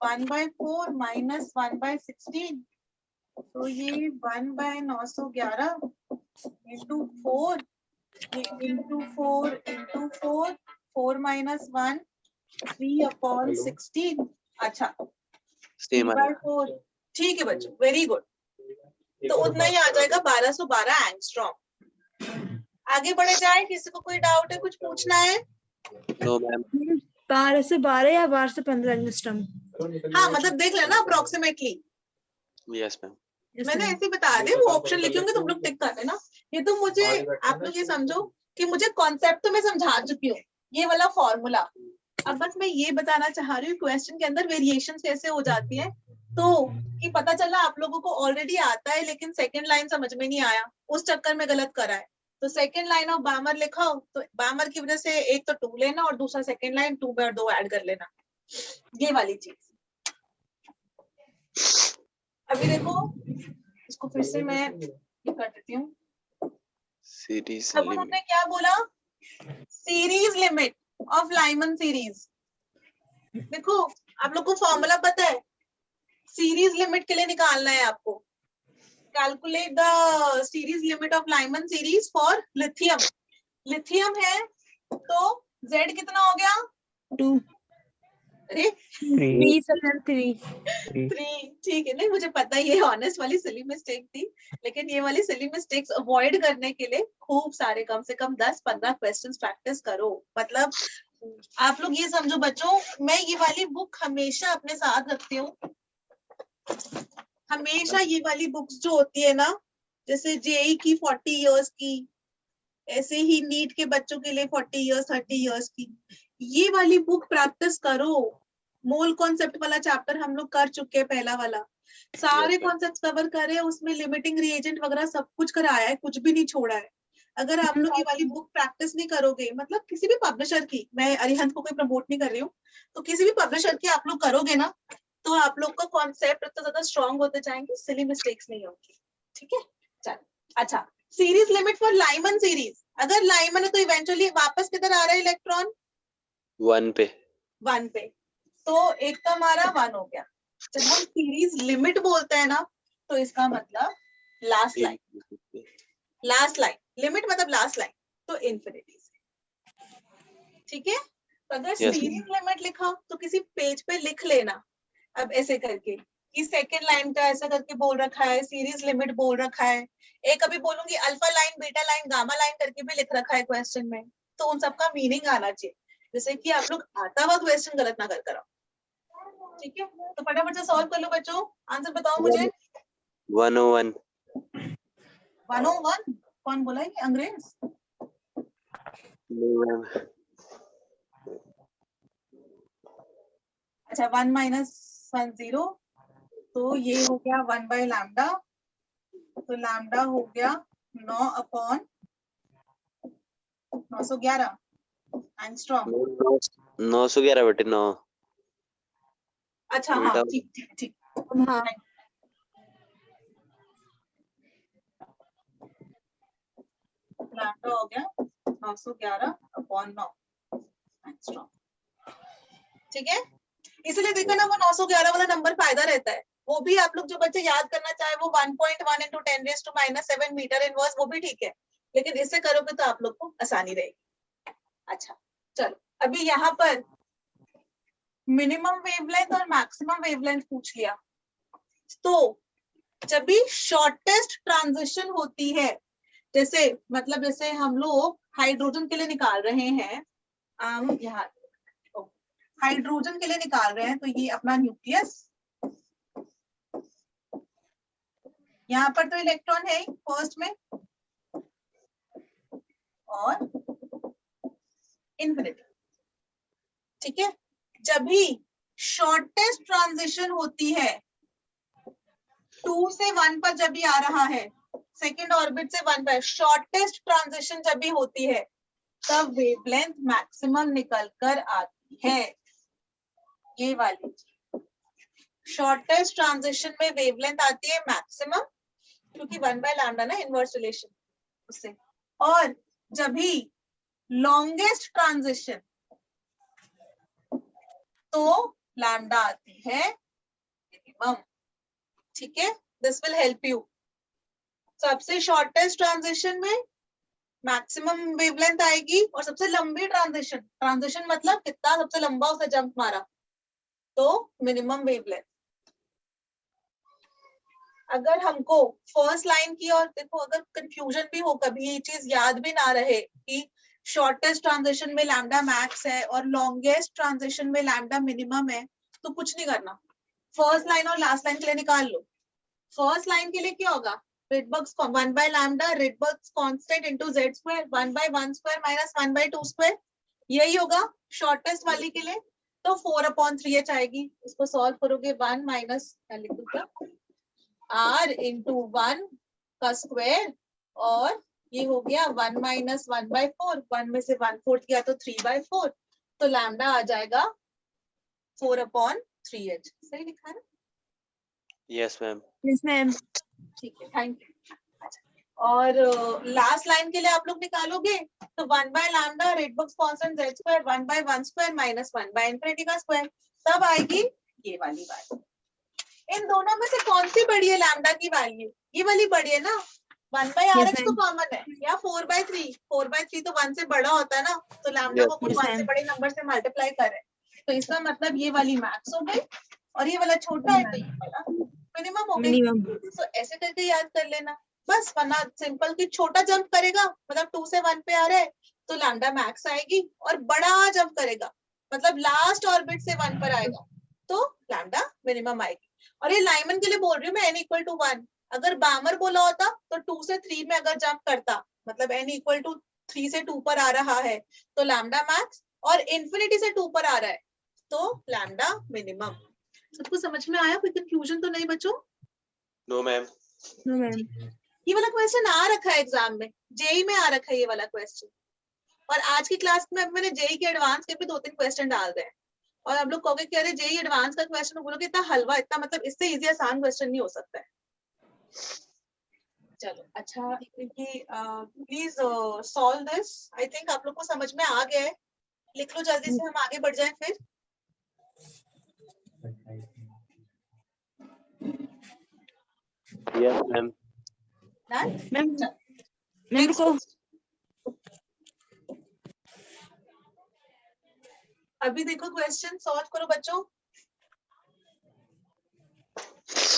1/4 माइनस 1/16, तो ये 1/911 इंटू 4, ये इंटू 4 इंटू 4, 4 माइनस 1 3/16। अच्छा सेम आ रहा है। 3/4, ठीक है बच्चों, वेरी गुड। तो उतना ही आ जाएगा 1212 एंगस्ट्रॉम। आगे बढ़े जाए, किसी को कोई डाउट है, कुछ पूछना है? No ma'am. 12 से 12 या 12 से 15 एंगस्ट्रॉम। हाँ मतलब देख लेना अप्रोक्सीमेटली। Yes ma'am. मैंने ऐसे ही बता दे, वो ऑप्शन लिखे होंगे तुम लोग टिक कर देना। ये तो मुझे, आप लोग ये समझो कि मुझे कॉन्सेप्ट तो मैं समझा चुकी हूँ, ये वाला फॉर्मूला। अब बस मैं ये बताना चाह रही हूँ क्वेश्चन के अंदर वेरिएशन कैसे हो जाती है, तो कि पता चला आप लोगों को ऑलरेडी आता है लेकिन सेकंड लाइन समझ में नहीं आया, उस चक्कर में गलत करा है। तो सेकंड लाइन ऑफ बार्मर लिखा हो तो बार्मर की वजह से एक तो 2 लेना और दूसरा सेकंड लाइन 2 में और 2 ऐड कर लेना, ये वाली चीज। अभी देखो, इसको फिर से मैं ये कर देती हूँ। सीरीज अब लिमिट। उन्होंने क्या बोला? Series limit of Lyman series. देखो आप लोग को फॉर्मूला पता है, सीरीज लिमिट के लिए निकालना है आपको। Calculate the series limit of Lyman series for lithium. Lithium है तो Z कितना हो गया? 2 अरे 3 3 3, ठीक है। नहीं मुझे पता है ये ऑनेस्ट वाली सिली मिस्टेक थी, लेकिन ये वाली सिली मिस्टेक्स अवॉइड करने के लिए खूब सारे कम से कम 10-15 क्वेश्चंस प्रैक्टिस करो। मतलब आप लोग ये समझो बच्चों, मैं ये वाली बुक हमेशा अपने साथ रखती हूँ। हमेशा ये वाली बुक्स जो होती है ना, जैसे जेई की 40 इयर्स की, ऐसे ही नीट के बच्चों के लिए 40 इयर्स 30 इयर्स की, ये वाली बुक प्रैक्टिस करो। मोल कॉन्सेप्ट वाला चैप्टर हम लोग कर चुके हैं, पहला वाला सारे Yes, ma'am. कॉन्सेप्ट कवर करे, उसमें लिमिटिंग रिएजेंट वगैरह सब कुछ कराया है, कुछ भी नहीं छोड़ा है। अगर आप लोग ये वाली बुक प्रैक्टिस नहीं करोगे, मतलब किसी भी पब्लिशर की, मैं अरिहंत को कोई प्रमोट नहीं कर रही हूँ, तो किसी भी पब्लिशर की आप लोग करोगे ना, तो आप लोग का कॉन्सेप्ट इतना ज्यादा स्ट्रॉन्ग होते जाएंगे, सिली मिस्टेक्स नहीं होंगी। ठीक है, चलो। अच्छा, series limit for Lyman series, अगर लाइमन है तो इवेंचुअली वापस किधर आ रहा है इलेक्ट्रॉन? 1 पे। 1 पे, तो एक का हमारा 1 हो गया। जब हम सीरीज लिमिट बोलते हैं ना, तो इसका मतलब last line, last line limit मतलब लास्ट लाइन, तो इन्फिनिटी से। ठीक है, तो अगर Yes. सीरीज लिमिट लिखा तो किसी पेज पे लिख लेना, अब ऐसे करके कि सेकंड लाइन का ऐसा करके बोल रखा है, सीरीज लिमिट बोल रखा है। एक अभी बोलूंगी alpha line, beta line, gamma line करके भी लिख रखा है क्वेश्चन में, तो उन सबका मीनिंग आना चाहिए, जैसे कि आप लोग आता हुआ क्वेश्चन गलत ना कर कराओ। ठीक है, तो फटाफट से सॉल्व कर लो बच्चों, आंसर बताओ मुझे। 101 101 कौन बोला ये अंग्रेज? नहीं मैम, अच्छा 1 माइनस 1 0, तो ये हो गया 1 बाय लैम्डा, तो लैम्डा हो गया 9 अपॉन 911 एंगस्ट्रॉम। 911/9। अच्छा हाँ उल्टा। ठीक ठीक ठीक, हाँ लैम्डा हो गया 911 अपॉन 9 एंगस्ट्रॉम। ठीक है, इसलिए देखो ना वो 911 वाला नंबर फायदा रहता है, वो भी आप लोग जो बच्चे याद करना चाहे वो 1.1 into 10⁻⁻7 मीटर इनवर्स, वो भी ठीक है, लेकिन इससे करोगे तो आप लोग को आसानी रहेगी। अच्छा चलो, अभी यहाँ पर मिनिमम वेवलेंथ और मैक्सिमम वेवलेंथ पूछ लिया, तो जब भी शॉर्टेस्ट ट्रांजिशन होती है, जैसे मतलब जैसे हम लोग हाइड्रोजन के लिए निकाल रहे हैं, यहाँ हाइड्रोजन के लिए निकाल रहे हैं, तो ये अपना न्यूक्लियस, यहाँ पर तो इलेक्ट्रॉन है ही फर्स्ट में, और इन्फिनिटी। ठीक है, जब भी शॉर्टेस्ट ट्रांजिशन होती है 2 से 1 पर, जब भी आ रहा है सेकेंड ऑर्बिट से 1 पर, शॉर्टेस्ट ट्रांजिशन जब भी होती है तब वेवलेंथ मैक्सिमम निकल कर आती है, ये वाली शॉर्टेस्ट ट्रांजिशन में वेवलेंथ आती है मैक्सिमम, क्योंकि 1 बाय लैम्डा ना इनवर्स रिलेशन उससे, और जब भी लॉन्गेस्ट ट्रांजिशन तो लैम्डा आती है मिनिमम। ठीक है, दिस विल हेल्प यू। सबसे शॉर्टेस्ट ट्रांजिशन में मैक्सिमम वेवलेंथ आएगी, और सबसे लंबी ट्रांजिशन मतलब कितना सबसे लंबा उसे जंप मारा, तो मिनिमम वेवलेंथ। अगर हमको फर्स्ट लाइन की, और देखो अगर कंफ्यूजन भी हो, कभी ये चीज याद भी ना रहे कि शॉर्टेस्ट ट्रांजिशन में लैम्डा मैक्स है और लॉन्गेस्ट ट्रांजिशन में लैम्डा मिनिमम है, तो कुछ नहीं करना, फर्स्ट लाइन और लास्ट लाइन के लिए निकाल लो। फर्स्ट लाइन के लिए क्या होगा, Rydberg's 1 by lambda Rydberg's constant into z square 1 by 1 square minus 1 by 2 square, यही होगा शॉर्टेस्ट वाली के लिए। तो 4/3h आएगी, इसको सॉल्व करोगे 1 माइनस लिख दो क्या, r into 1 का स्क्वायर, और ये हो गया 1 माइनस 1/4, 1 में से 1/4 गया तो 3/4, तो लैम्डा आ जाएगा 4/3h। सही लिखा है? Yes ma'am. Yes ma'am. ठीक है, थैंक यू। और लास्ट लाइन के लिए आप लोग निकालोगे तो 1 by lambda Rydberg's constant z square 1 by 1 square minus 1 by infinity का स्क्वायर, तब आएगी ये वाली बात। इन दोनों में से कौन सी बड़ी है लैम्डा की वैल्यू, ये वाली बड़ी है ना, 1 बाय Yes, RH तो ma'am. कॉमन है, या 4/3, 4/3 तो 1 से बड़ा होता है ना, तो लैम्डा को अपन Yes, 1 से ma'am. बड़े नंबर से मल्टीप्लाई करें, तो इसका मतलब ये वाली मैक्स हो गई, और ये वाला छोटा है तो ये वाला मिनिमम हो गई। Minimum. तो ऐसे करके याद कर लेना बस, वरना सिंपल की छोटा जंप करेगा मतलब 2 से 1 पे आ रहा है तो लैम्डा मैक्स आएगी, और बड़ा जंप करेगा मतलब लास्ट ऑर्बिट से 1 पर आएगा तो लैम्डा मिनिमम आएगी। और ये लाइमन के लिए बोल रही हूँ मैं, n इक्वल टू 1, अगर बामर बोला होता तो 2 से 3 में अगर जंप करता, मतलब n इक्वल टू 3 से 2 पर आ रहा है तो लैम्डा मैक्स, और इन्फिनिटी से 2 पर आ रहा है तो लैम्डा मिनिमम। सबको समझ में आया? कोई कंफ्यूजन तो नहीं बच्चों? No ma'am. No, ma'am. ये वाला क्वेश्चन आ रखा है एग्जाम में, जेई में आ रखा है ये वाला क्वेश्चन, और आज की क्लास में मैंने जेई के एडवांस के भी 2-3 क्वेश्चन डाल दिए हैं, और आप लोग कहोगे कि अरे जेई एडवांस का क्वेश्चन बोलोगे इतना हलवा, इतना मतलब इससे इजी आसान क्वेश्चन नहीं हो सकता है। चलो अच्छा, please solve this. I think आप लोग को समझ में आ गया है, लिख लो जल्दी से, हम आगे बढ़ जाएं फिर। Yes ma'am. Ma'am, चलो, ma'am next रुको. question. अभी देखो क्वेश्चन सॉल्व करो बच्चों।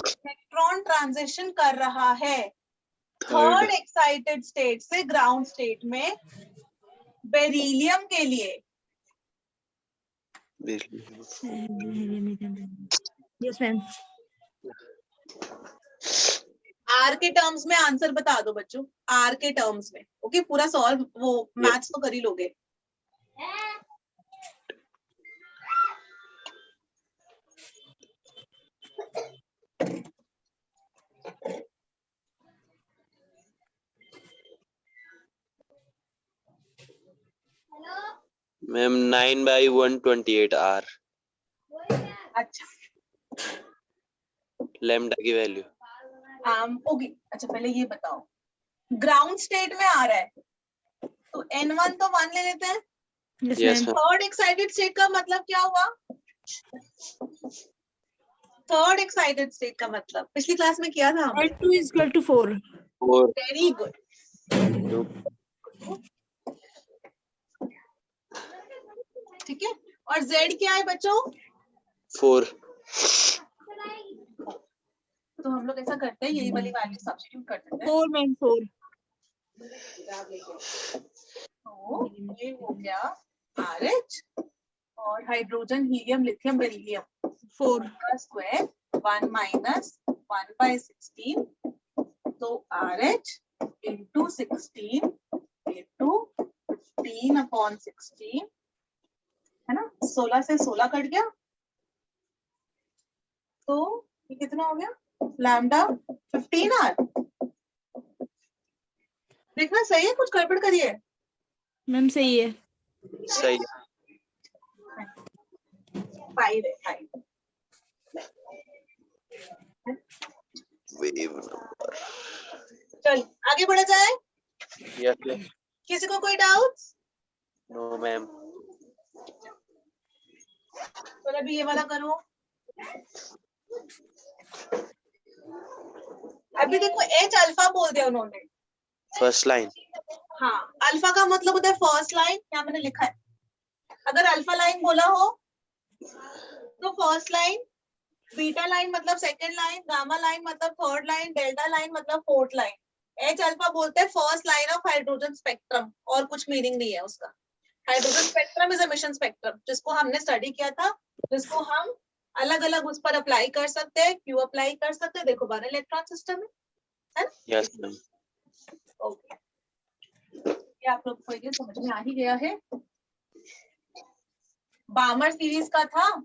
इलेक्ट्रॉन ट्रांजिशन कर रहा है थर्ड एक्साइटेड स्टेट से ग्राउंड स्टेट में बेरिलियम के लिए। Yes, ma'am. आर के टर्म्स में आंसर बता दो बच्चों, आर के टर्म्स में। ओके, पूरा सॉल्व वो मैथ्स तो कर ही लोगे। मैम 9/128 आर अच्छा, लैम्डा की वैल्यू। ओके। अच्छा पहले ये बताओ, ग्राउंड स्टेट में आ रहा है तो n1 तो 1 ले लेते हैं। Yes, yes ma'am. Ma'am. Third excited state का मतलब क्या हुआ? थर्ड एक्साइटेड स्टेट का मतलब पिछली क्लास में किया था हमने। N2 is equal to 4. 4 very good. ठीक है, और z क्या है बच्चों? 4 तो हम लोग ऐसा करते हैं, यही वाली वैल्यू सब्स्टिट्यूट कर देते हैं। 4, ma'am, 4. तो ये हो गया RH और हाइड्रोजन, हीलियम, लिथियम, बेरिलियम 4. का स्क्वायर 1 माइनस 1/16, तो RH इंटू 16 इंटू 15/16 है ना, 16 से 16 कट गया, तो ये कितना हो गया? Lambda 15R। देखना सही है, कुछ गड़बड़ करिए। मैम सही है. सही। 5 है, 5। Wave number. चल आगे बढ़ा जाए। यस किसी को कोई डाउट? No ma'am. तो अभी ये वाला करो। अभी देखो H अल्फा बोल दिया उन्होंने। First line. हाँ, अल्फा का मतलब होता है फर्स्ट लाइन, यहाँ मैंने लिखा है। अगर अल्फा लाइन बोला हो तो फर्स्ट लाइन, बीटा लाइन मतलब सेकंड लाइन, गामा लाइन मतलब थर्ड लाइन, डेल्टा लाइन मतलब फोर्थ लाइन। H अल्फा बोलते हैं first line of hydrogen spectrum, और कुछ मीनिंग नहीं है उसका। Hydrogen spectrum is emission spectrum, जिसको हमने स्टडी किया था, जिसको हम अलग अलग उस पर अप्लाई कर सकते हैं। क्यों अप्लाई कर सकते हैं? देखो 12 इलेक्ट्रॉन सिस्टम है ना। Yes ma'am. ओके, ये आप लोग को ये समझ में आ ही गया है। बामर सीरीज का था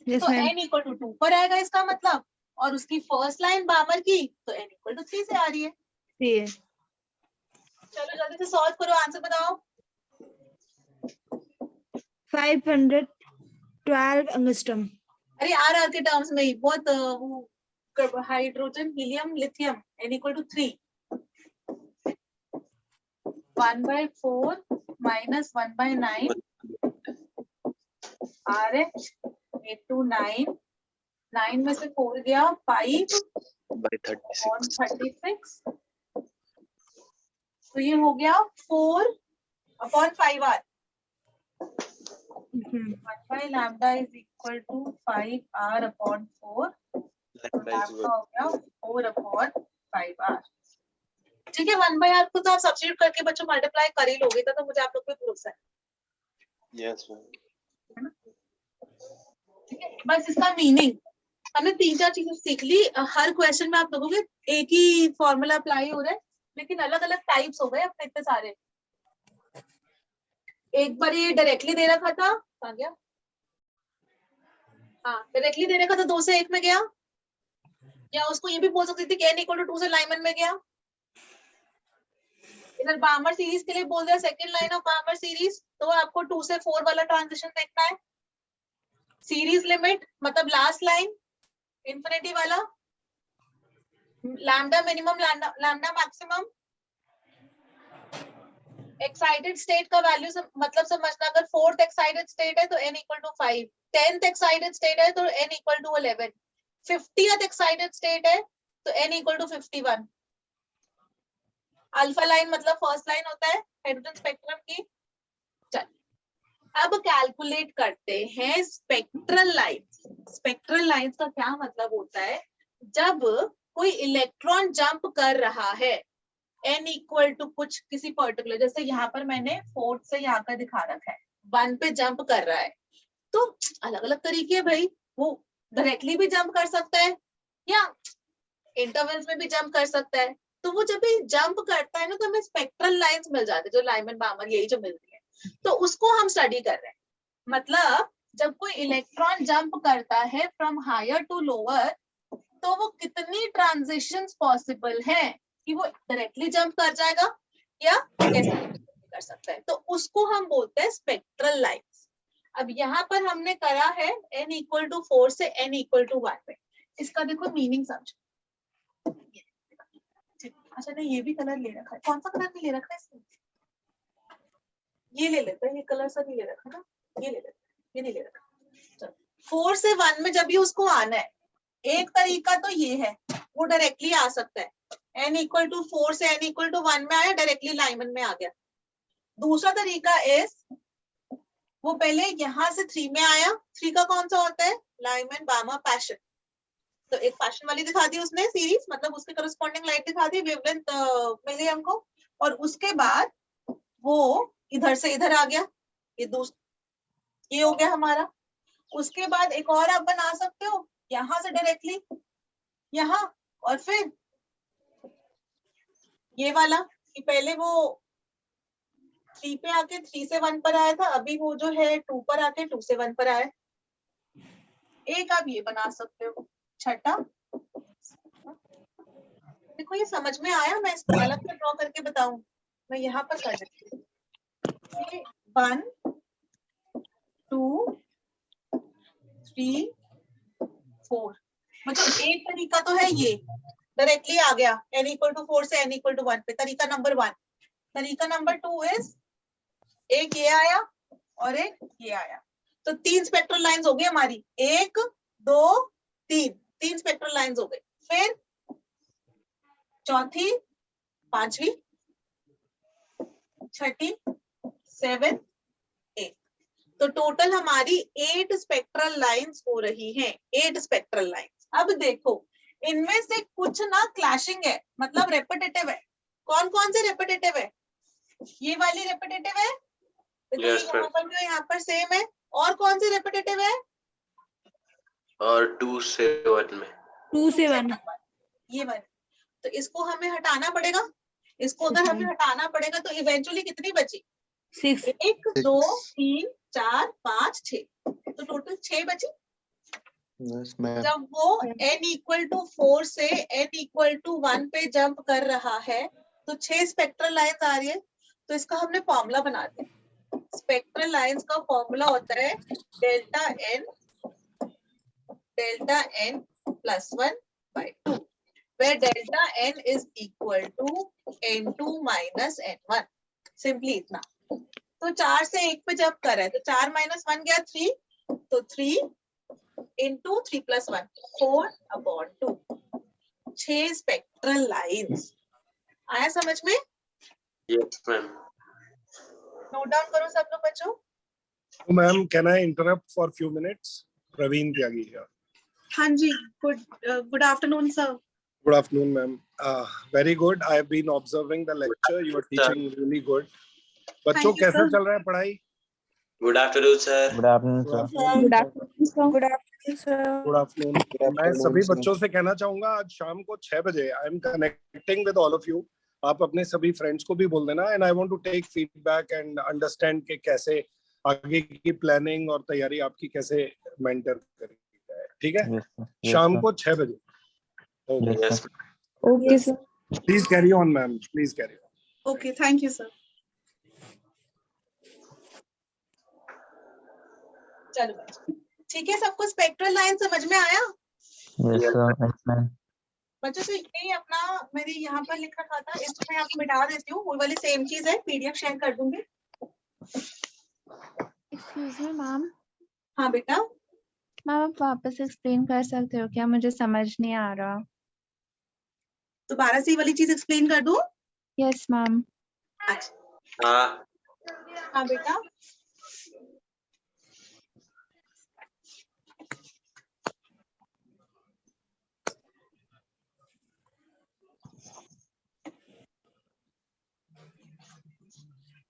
Yes, तो ma'am. n इक्वल टू 2 पर आएगा इसका मतलब, और उसकी फर्स्ट लाइन बामर की तो n इक्वल टू 3 से आ रही है। सही है. चलो जल्दी से सॉल्व करो, आंसर बताओ। 512 angstrom. अरे आर के टर्म्स में ही बहुत वो hydrogen, helium, lithium n equal to 3, 1/4 माइनस 1/9 RH into 9, 9 में से 4 गया 5/36, तो ये हो गया 4/5R। 1 lambda is equal to 5R/4, lambda हो गया 4/5R। ठीक है, 1/R को तो आप सब्स्टिट्यूट करके बच्चों मल्टीप्लाई कर ही लोगे, तो मुझे आप लोग पे भरोसा है। Yes ma'am. ठीक है, बस इसका मीनिंग हमने 3-4 चीजें सीख ली। हर क्वेश्चन में आप लोगों के एक ही फॉर्मूला अप्लाई हो रहा है, लेकिन अलग अलग टाइप्स हो गए अपने इतने सारे। एक बार ये डायरेक्टली दे रखा था, कहाँ गया? हाँ, डायरेक्टली दे रखा था 2 से 1 में गया, या उसको ये भी बोल सकती थी कि n इक्वल टू 2 से लाइमन में गया। इधर बामर सीरीज के लिए बोल दिया second line of Balmer series, तो आपको 2 से 4 वाला ट्रांजिशन देखना है। सीरीज लिमिट मतलब लास्ट लाइन इंफिनिटी वाला, lambda minimum, lambda maximum, excited state का वैल्यू मतलब समझना। अगर फोर्थ एक्साइटेड स्टेट है तो n equal to 5, 10th excited state है तो n equal to 11, 50th excited state है तो n equal to 51। Alpha line मतलब फर्स्ट लाइन होता है हाइड्रोजन स्पेक्ट्रम की। चल अब कैलकुलेट करते हैं स्पेक्ट्रल लाइंस। स्पेक्ट्रल लाइंस का क्या मतलब होता है? जब कोई इलेक्ट्रॉन जंप कर रहा है n इक्वल टू कुछ किसी पर्टिकुलर, जैसे यहाँ पर मैंने 4 से यहाँ का दिखा रखा है, 1 पे जंप कर रहा है, तो अलग अलग तरीके है भाई। वो डायरेक्टली भी जंप कर सकता है, या इंटरवल्स में भी जंप कर सकता है। तो वो जब भी जंप करता है ना तो हमें स्पेक्ट्रल लाइंस मिल जाते हैं, जो लाइमन बामर यही जो मिलती है, तो उसको हम स्टडी कर रहे हैं। मतलब जब कोई इलेक्ट्रॉन जंप करता है फ्रॉम हायर टू लोअर, तो वो कितनी ट्रांजिशंस पॉसिबल है कि वो डायरेक्टली जंप कर जाएगा या कैसे कर सकता है, तो उसको हम बोलते हैं स्पेक्ट्रल लाइंस। अब यहाँ पर हमने करा है n इक्वल टू 4 से n इक्वल टू 1 पे। इसका देखो मीनिंग समझो। अच्छा नहीं, ये भी कलर ले रखा है, कौन सा कलर नहीं ले रखा है इसमें? ये ले लेते हैं, ये कलर सा नहीं ले रखा ना, ये ले लेते हैं, ये नहीं ले रखा। चलो 4 से 1 में जब भी उसको आना है, एक तरीका तो ये है, वो डायरेक्टली आ सकता है, n इक्वल टू 4 से n इक्वल टू 1 में आया, डायरेक्टली लाइमन में आ गया। दूसरा तरीका इज वो पहले यहाँ से 3 में आया, 3 का कौन सा होता है, लाइमन बामा पैशन। तो एक पैशन वाली दिखा दी उसने सीरीज, मतलब उसके करस्पॉन्डिंग लाइट दिखा दी, वेवलेंथ मिल गई हमको, और उसके बाद वो इधर से इधर आ गया, ये हो गया हमारा। उसके बाद एक और आप बना सकते हो, यहाँ से डायरेक्टली यहाँ, और फिर ये वाला कि पहले वो 3 पे आके 3 से 1 पर आया था, अभी वो जो है 2 पर आके 2 से 1 पर आया। एक आप ये बना सकते हो। छठा देखो, ये समझ में आया, मैं इसको अलग से ड्रॉ करके बताऊं, मैं यहाँ पर कर देती हूँ। 1 2 3 4, मतलब एक तरीका तो है ये, डायरेक्टली आ गया n इक्वल टू 4 से n इक्वल टू 1 पे, तरीका नंबर 1। तरीका नंबर 2 इज एक ये आया और एक ये आया, तो 3 स्पेक्ट्रल लाइंस हो गई हमारी, 1 2 3 स्पेक्ट्रल लाइंस हो गई। फिर चौथी, पांचवी, छठी, 7 8, तो टोटल हमारी 8 स्पेक्ट्रल लाइंस हो रही हैं, 8 स्पेक्ट्रल लाइंस। अब देखो इनमें से कुछ ना क्लैशिंग है, मतलब रेपिटेटिव है। कौन कौन से रेपिटेटिव है? ये वाली रेपिटेटिव है, Yes, यहाँ पर भी यहाँ पर सेम है। और कौन सी रेपिटेटिव है? और 2 से 1 में 2 से 1 ये वाली, तो इसको हमें हटाना पड़ेगा। इसको अगर हमें हटाना पड़ेगा तो इवेंचुअली कितनी बची? 6 1 2 3 4 5 6, तो टोटल 6 बची। जब वो n इक्वल टू 4 से n इक्वल टू 1 पे जंप कर रहा है तो 6 स्पेक्ट्रल लाइंस आ रही है। तो इसका हमने फॉर्मूला बना दिया। स्पेक्ट्रल लाइंस का फॉर्मूला होता है delta n plus 1 by 2, where delta n is equal to n2 minus n1। Simply इतना। तो 4 से 1 पे जब कर रहे हैं तो 4 माइनस 1 गया 3, तो 3 into 3 plus 1 4 upon 2, 6 spectral lines. आया समझ में? Yes, ma'am. नोट डाउन करो सब लोग बच्चों। Ma'am, can I interrupt for a few minutes? Praveen Tyagi here. हाँ जी, good afternoon sir. Good afternoon, ma'am. Very good. I have been observing the lecture. You are teaching really good. बच्चों Thank you, कैसा sir. चल रहा है पढ़ाई? Good afternoon, sir. Good afternoon, sir. Good afternoon, sir. Good afternoon sir. Good afternoon. मैं सभी बच्चों से कहना चाहूंगा आज शाम को 6 बजे I am connecting with all of you. आप अपने सभी फ्रेंड्स को भी बोल देना and I want to take feedback and understand कि कैसे आगे की प्लानिंग और तैयारी आपकी कैसे मेंटर करेगी, ठीक है? Yes, sir. Yes, शाम sir. को 6 बजे। Okay. Yes, Yes. sir. Okay, sir. Please carry on, ma'am. Please carry on. Okay, thank you sir. चलो बच्चों, ठीक है, सबको स्पेक्ट्रल लाइन समझ में आया? Yes, sir. Yes, ma'am. बच्चों तो यही अपना मेरी यहाँ पर लिख रखा था, इसको मैं आपको मिटा देती हूँ, वो वाली सेम चीज है, पीडीएफ शेयर कर दूंगी। Excuse me, ma'am. हाँ बेटा, मैम आप वापस एक्सप्लेन कर सकते हो क्या? मुझे समझ नहीं आ रहा। दोबारा से ये वाली चीज एक्सप्लेन कर दूं? Yes ma'am. अच्छा, हाँ, हाँ बेटा,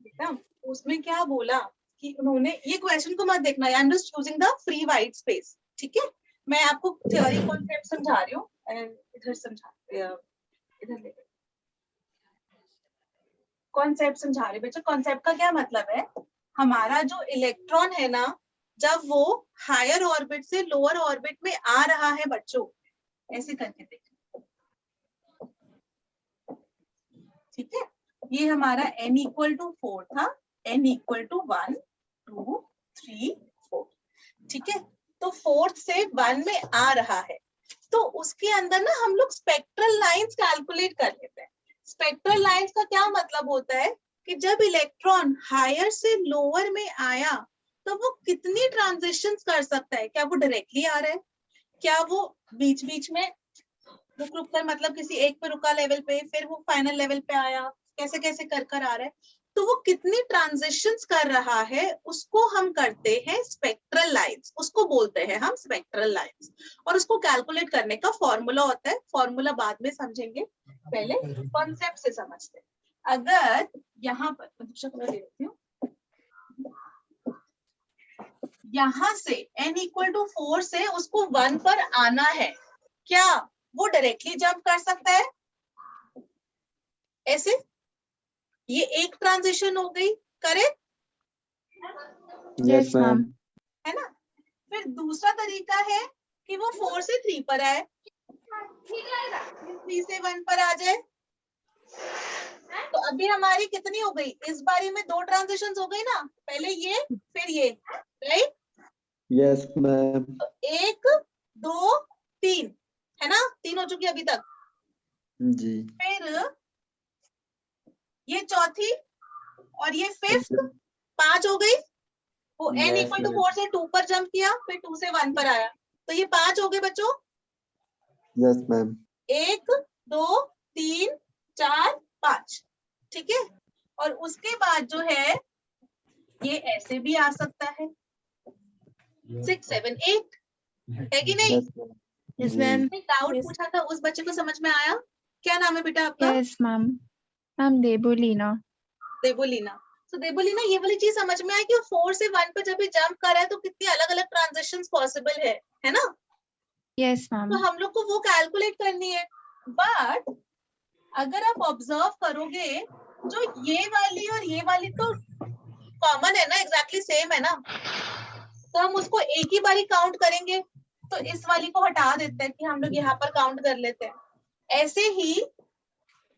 बेटा उसमें क्या बोला कि उन्होंने, ये क्वेश्चन को मत देखना, I am just choosing the free white space, ठीक है? मैं आपको थ्योरी कॉन्सेप्ट समझा रही हूँ, इधर समझा, इधर ले कॉन्सेप्ट समझा रहे बच्चों। कॉन्सेप्ट का क्या मतलब है, हमारा जो इलेक्ट्रॉन है ना, जब वो हायर ऑर्बिट से लोअर ऑर्बिट में आ रहा है बच्चों, ऐसे करके देखो, ठीक है। ये हमारा n इक्वल टू 4 था, n इक्वल टू 1 2 3 4, ठीक है। तो 4 से 1 में आ रहा है, तो उसके अंदर ना हम लोग स्पेक्ट्रल लाइंस कैलकुलेट कर लेते हैं। स्पेक्ट्रल लाइंस का क्या मतलब होता है कि जब इलेक्ट्रॉन हायर से लोअर में आया तो वो कितनी ट्रांजिशंस कर सकता है, क्या वो डायरेक्टली आ रहा है, क्या वो बीच बीच में रुक रुक कर, मतलब किसी एक पे रुका लेवल पे, फिर वो फाइनल लेवल पे आया, कैसे कैसे कर कर आ रहा है, तो वो कितनी ट्रांजिशंस कर रहा है, उसको हम करते हैं स्पेक्ट्रल लाइंस, उसको बोलते हैं हम स्पेक्ट्रल लाइंस। और उसको कैलकुलेट करने का फॉर्मूला होता है, फॉर्मूला बाद में समझेंगे, पहले कॉन्सेप्ट से समझते हैं। अगर यहाँ पर दूसरा कलर ले लेती हूँ, यहाँ से n इक्वल टू 4 से उसको 1 पर आना है, क्या वो डायरेक्टली जंप कर सकता है ऐसे, ये एक ट्रांजिशन हो गई, करेक्ट, Yes, ma'am. है ना। फिर दूसरा तरीका है कि वो 4 से 3 पर आए, 3 से 1 पर आ जाए, तो अभी हमारी कितनी हो गई, इस बारी में 2 ट्रांजिशंस हो गई ना, पहले ये फिर ये, राइट। Yes, ma'am. तो 1 2 3 है ना, 3 हो चुकी अभी तक। जी। फिर ये चौथी और ये फिफ्थ, 5 हो गई। वो n Yes, equal to ma'am. 4 से 2 पर जंप किया, फिर 2 से 1 पर आया, तो ये 5 हो गए बच्चों। Yes, ma'am. 1 2 3 4 5, ठीक है। और उसके बाद जो है ये ऐसे भी आ सकता है, 6 7 8, है कि नहीं। Yes, ma'am. Yes, जी। ma'am. Doubt Yes. पूछा था, उस बच्चे को समझ में आया। क्या नाम है बेटा आपका? Yes, ma'am. I'm Debulina. Debolina. तो देबोलीना, ये वाली चीज समझ में आई कि 4 से 1 पे जब भी जंप कर रहा है तो कितनी अलग अलग ट्रांजिशंस पॉसिबल है ना। Yes, ma'am. तो हम लोग को वो कैलकुलेट करनी है। बट अगर आप ऑब्जर्व करोगे, जो ये वाली और ये वाली तो कॉमन है ना, एग्जैक्टली सेम है ना, तो हम उसको एक ही बारी काउंट करेंगे, तो इस वाली को हटा देते हैं कि हम लोग यहाँ पर काउंट कर लेते हैं। ऐसे ही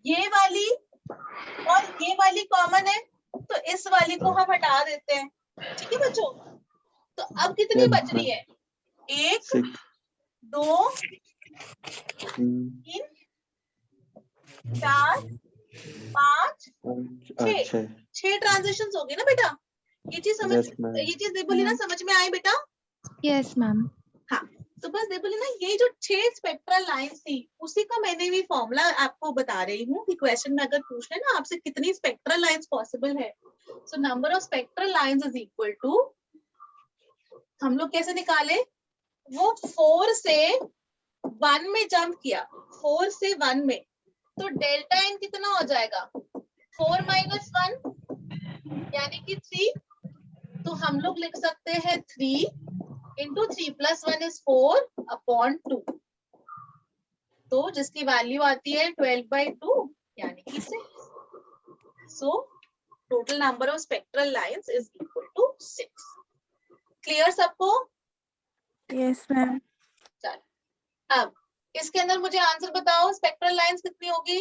ये वाली और ये वाली कॉमन है, तो इस वाली को हम हटा देते हैं, ठीक है बच्चों। तो अब कितनी Yes, बच रही ma'am. है, 1 Six. 2 Hmm. 3 4 5 6, अच्छा। 6 ट्रांजिशंस हो गई ना बेटा। ये चीज समझ, Yes, ma'am. ये चीज देबोलीना समझ में आई बेटा। Yes, ma'am. हाँ, तो बस देबोलीना ये जो 6 स्पेक्ट्रल लाइंस थी, उसी का मैंने भी फॉर्मूला आपको बता रही हूँ कि क्वेश्चन में अगर पूछ ले ना आपसे कितनी स्पेक्ट्रल लाइंस पॉसिबल है, so number of spectral lines is equal to, हम लोग कैसे निकाले, वो 4 से 1 में जंप किया, 4 से 1 में, तो डेल्टा एन कितना हो जाएगा, 4 माइनस 1 यानी कि 3, तो हम लोग लिख सकते हैं 3 इंटू 3 प्लस 1 इज 4 अपॉन 2, तो जिसकी वैल्यू आती है 12/2 यानी कि 6। So total number of spectral lines is equal to 6। Clear सबको? Yes, ma'am. चलो अब इसके अंदर मुझे आंसर बताओ, स्पेक्ट्रल लाइंस कितनी होगी।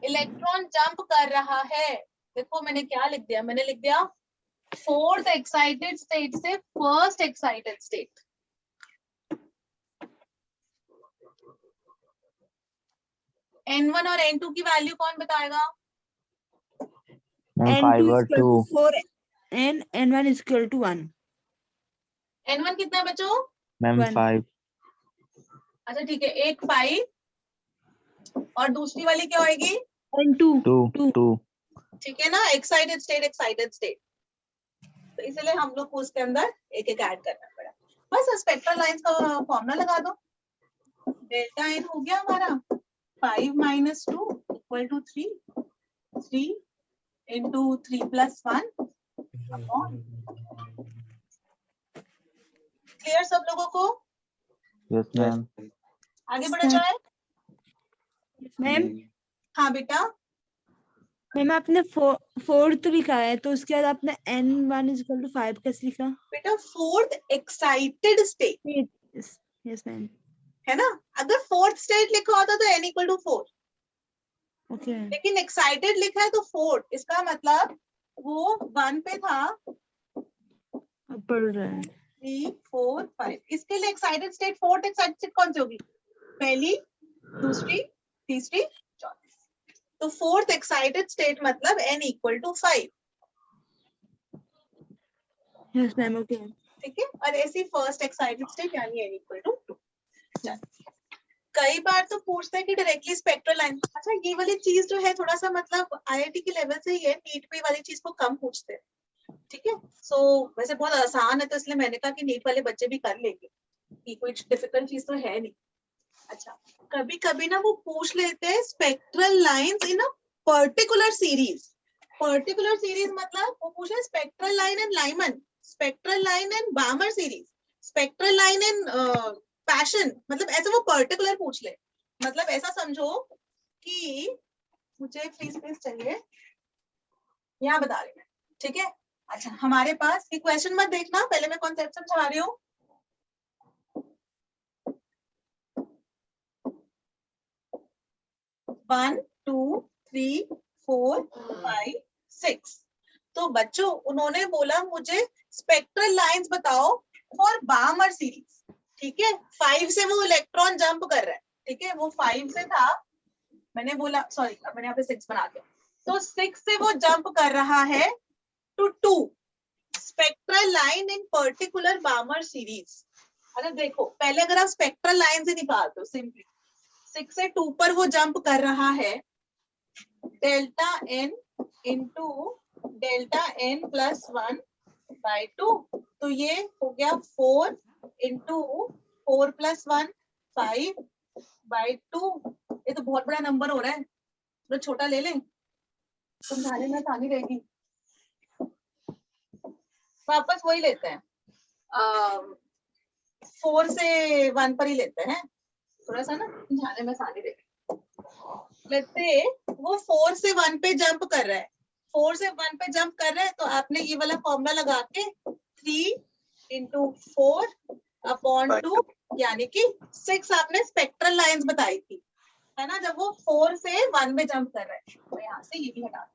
इलेक्ट्रॉन जंप कर रहा है, देखो मैंने क्या लिख दिया, मैंने लिख दिया फोर्थ एक्साइटेड स्टेट से फर्स्ट एक्साइटेड स्टेट। N1 और N2 की वैल्यू कौन बताएगा? Ma'am, N2 5 is or equal 2. to 4 and N1 is equal to 1. N1 कितना है बच्चों? Ma'am, 1. 5. अच्छा ठीक है, एक 5 और दूसरी वाली क्या होगी? N2. 2. 2. ठीक है ना, एक्साइटेड स्टेट एक्साइटेड स्टेट, तो इसलिए हम लोग को उसके अंदर एक एक ऐड करना पड़ा। बस स्पेक्ट्रल लाइंस का फॉर्मूला लगा दो, डेल्टा एन हो गया हमारा 5 minus 2 equal to 3, 3 into 3 plus 1 upon. Clear सब लोगों को? Yes, ma'am. आगे बढ़ा जाए। मैम हाँ बेटा, मैम आपने फोर्थ लिखा है तो उसके बाद आपने n1 = 5 कैसे लिखा? बेटा fourth excited state yes ma'am. है ना, अगर फोर्थ स्टेट लिखा होता तो n = 4, ओके लेकिन एक्साइटेड लिखा है तो फोर्थ, इसका मतलब वो 1 पे था, अब पढ़ रहे हैं। 3 4 5, इसके लिए excited state, fourth excited state कौन सी होगी? पहली, दूसरी, तीसरी, चौथी। तो फोर्थ एक्साइटेड स्टेट मतलब n = 5, यस मैम ओके। ठीक है। और ऐसी फर्स्ट एक्साइटेड स्टेट यानी n = 2। कई बार तो पूछते हैं कि डायरेक्टली स्पेक्ट्रल लाइन, अच्छा ये वाली चीज जो है थोड़ा सा मतलब आईआईटी के लेवल से ही है, नीट पे वाली चीज को कम पूछते हैं, ठीक है। सो वैसे बहुत आसान है तो इसलिए मैंने कहा कि नीट वाले बच्चे भी कर लेंगे, कि कोई डिफिकल्ट चीज तो है नहीं। अच्छा, कभी कभी ना वो पूछ लेते हैं spectral lines in a particular series. Particular series मतलब वो पूछे स्पेक्ट्रल लाइन इन लाइमन, स्पेक्ट्रल लाइन इन बामर सीरीज, स्पेक्ट्रल लाइन इन पैशन, मतलब ऐसे वो पर्टिकुलर पूछ ले। मतलब ऐसा समझो कि मुझे फ्री स्पेस चाहिए, यहाँ बता रही मैं, ठीक है। अच्छा, हमारे पास ये क्वेश्चन मत देखना, पहले मैं कॉन्सेप्ट समझा रही हूँ। One two three four five six, तो बच्चों उन्होंने बोला मुझे स्पेक्ट्रल लाइंस बताओ फॉर बामर सीरीज, ठीक है। 5 से वो इलेक्ट्रॉन जंप कर रहा है, ठीक है, वो 5 से था, मैंने बोला सॉरी, अब मैंने यहाँ पे 6 बना दिया, तो 6 से वो जंप कर रहा है to 2 spectral line in particular Balmer series. अगर देखो पहले अगर आप स्पेक्ट्रल लाइन से निकालते हो सिंपली, 6 से 2 पर वो जंप कर रहा है, delta n into delta n plus 1/2, तो ये हो गया 4 इंटू 4 प्लस 1 5/2। ये तो बहुत बड़ा नंबर हो रहा है, तो छोटा ले लें, समझाने में आसानी रहेगी। वापस वही लेते हैं, 4 से 1 पर ही लेते हैं, थोड़ा सा ना समझाने में आसानी रहेगी। लेते वो 4 से 1 पे जंप कर रहा है, 4 से 1 पे जंप कर रहा है, तो आपने ये वाला फॉर्मूला लगा के 3 इंटू 4/2 यानी कि 6 आपने स्पेक्ट्रल लाइंस बताई थी, है ना, जब वो 4 से 1 में जंप कर रहा है। तो यहाँ से ये भी हटा,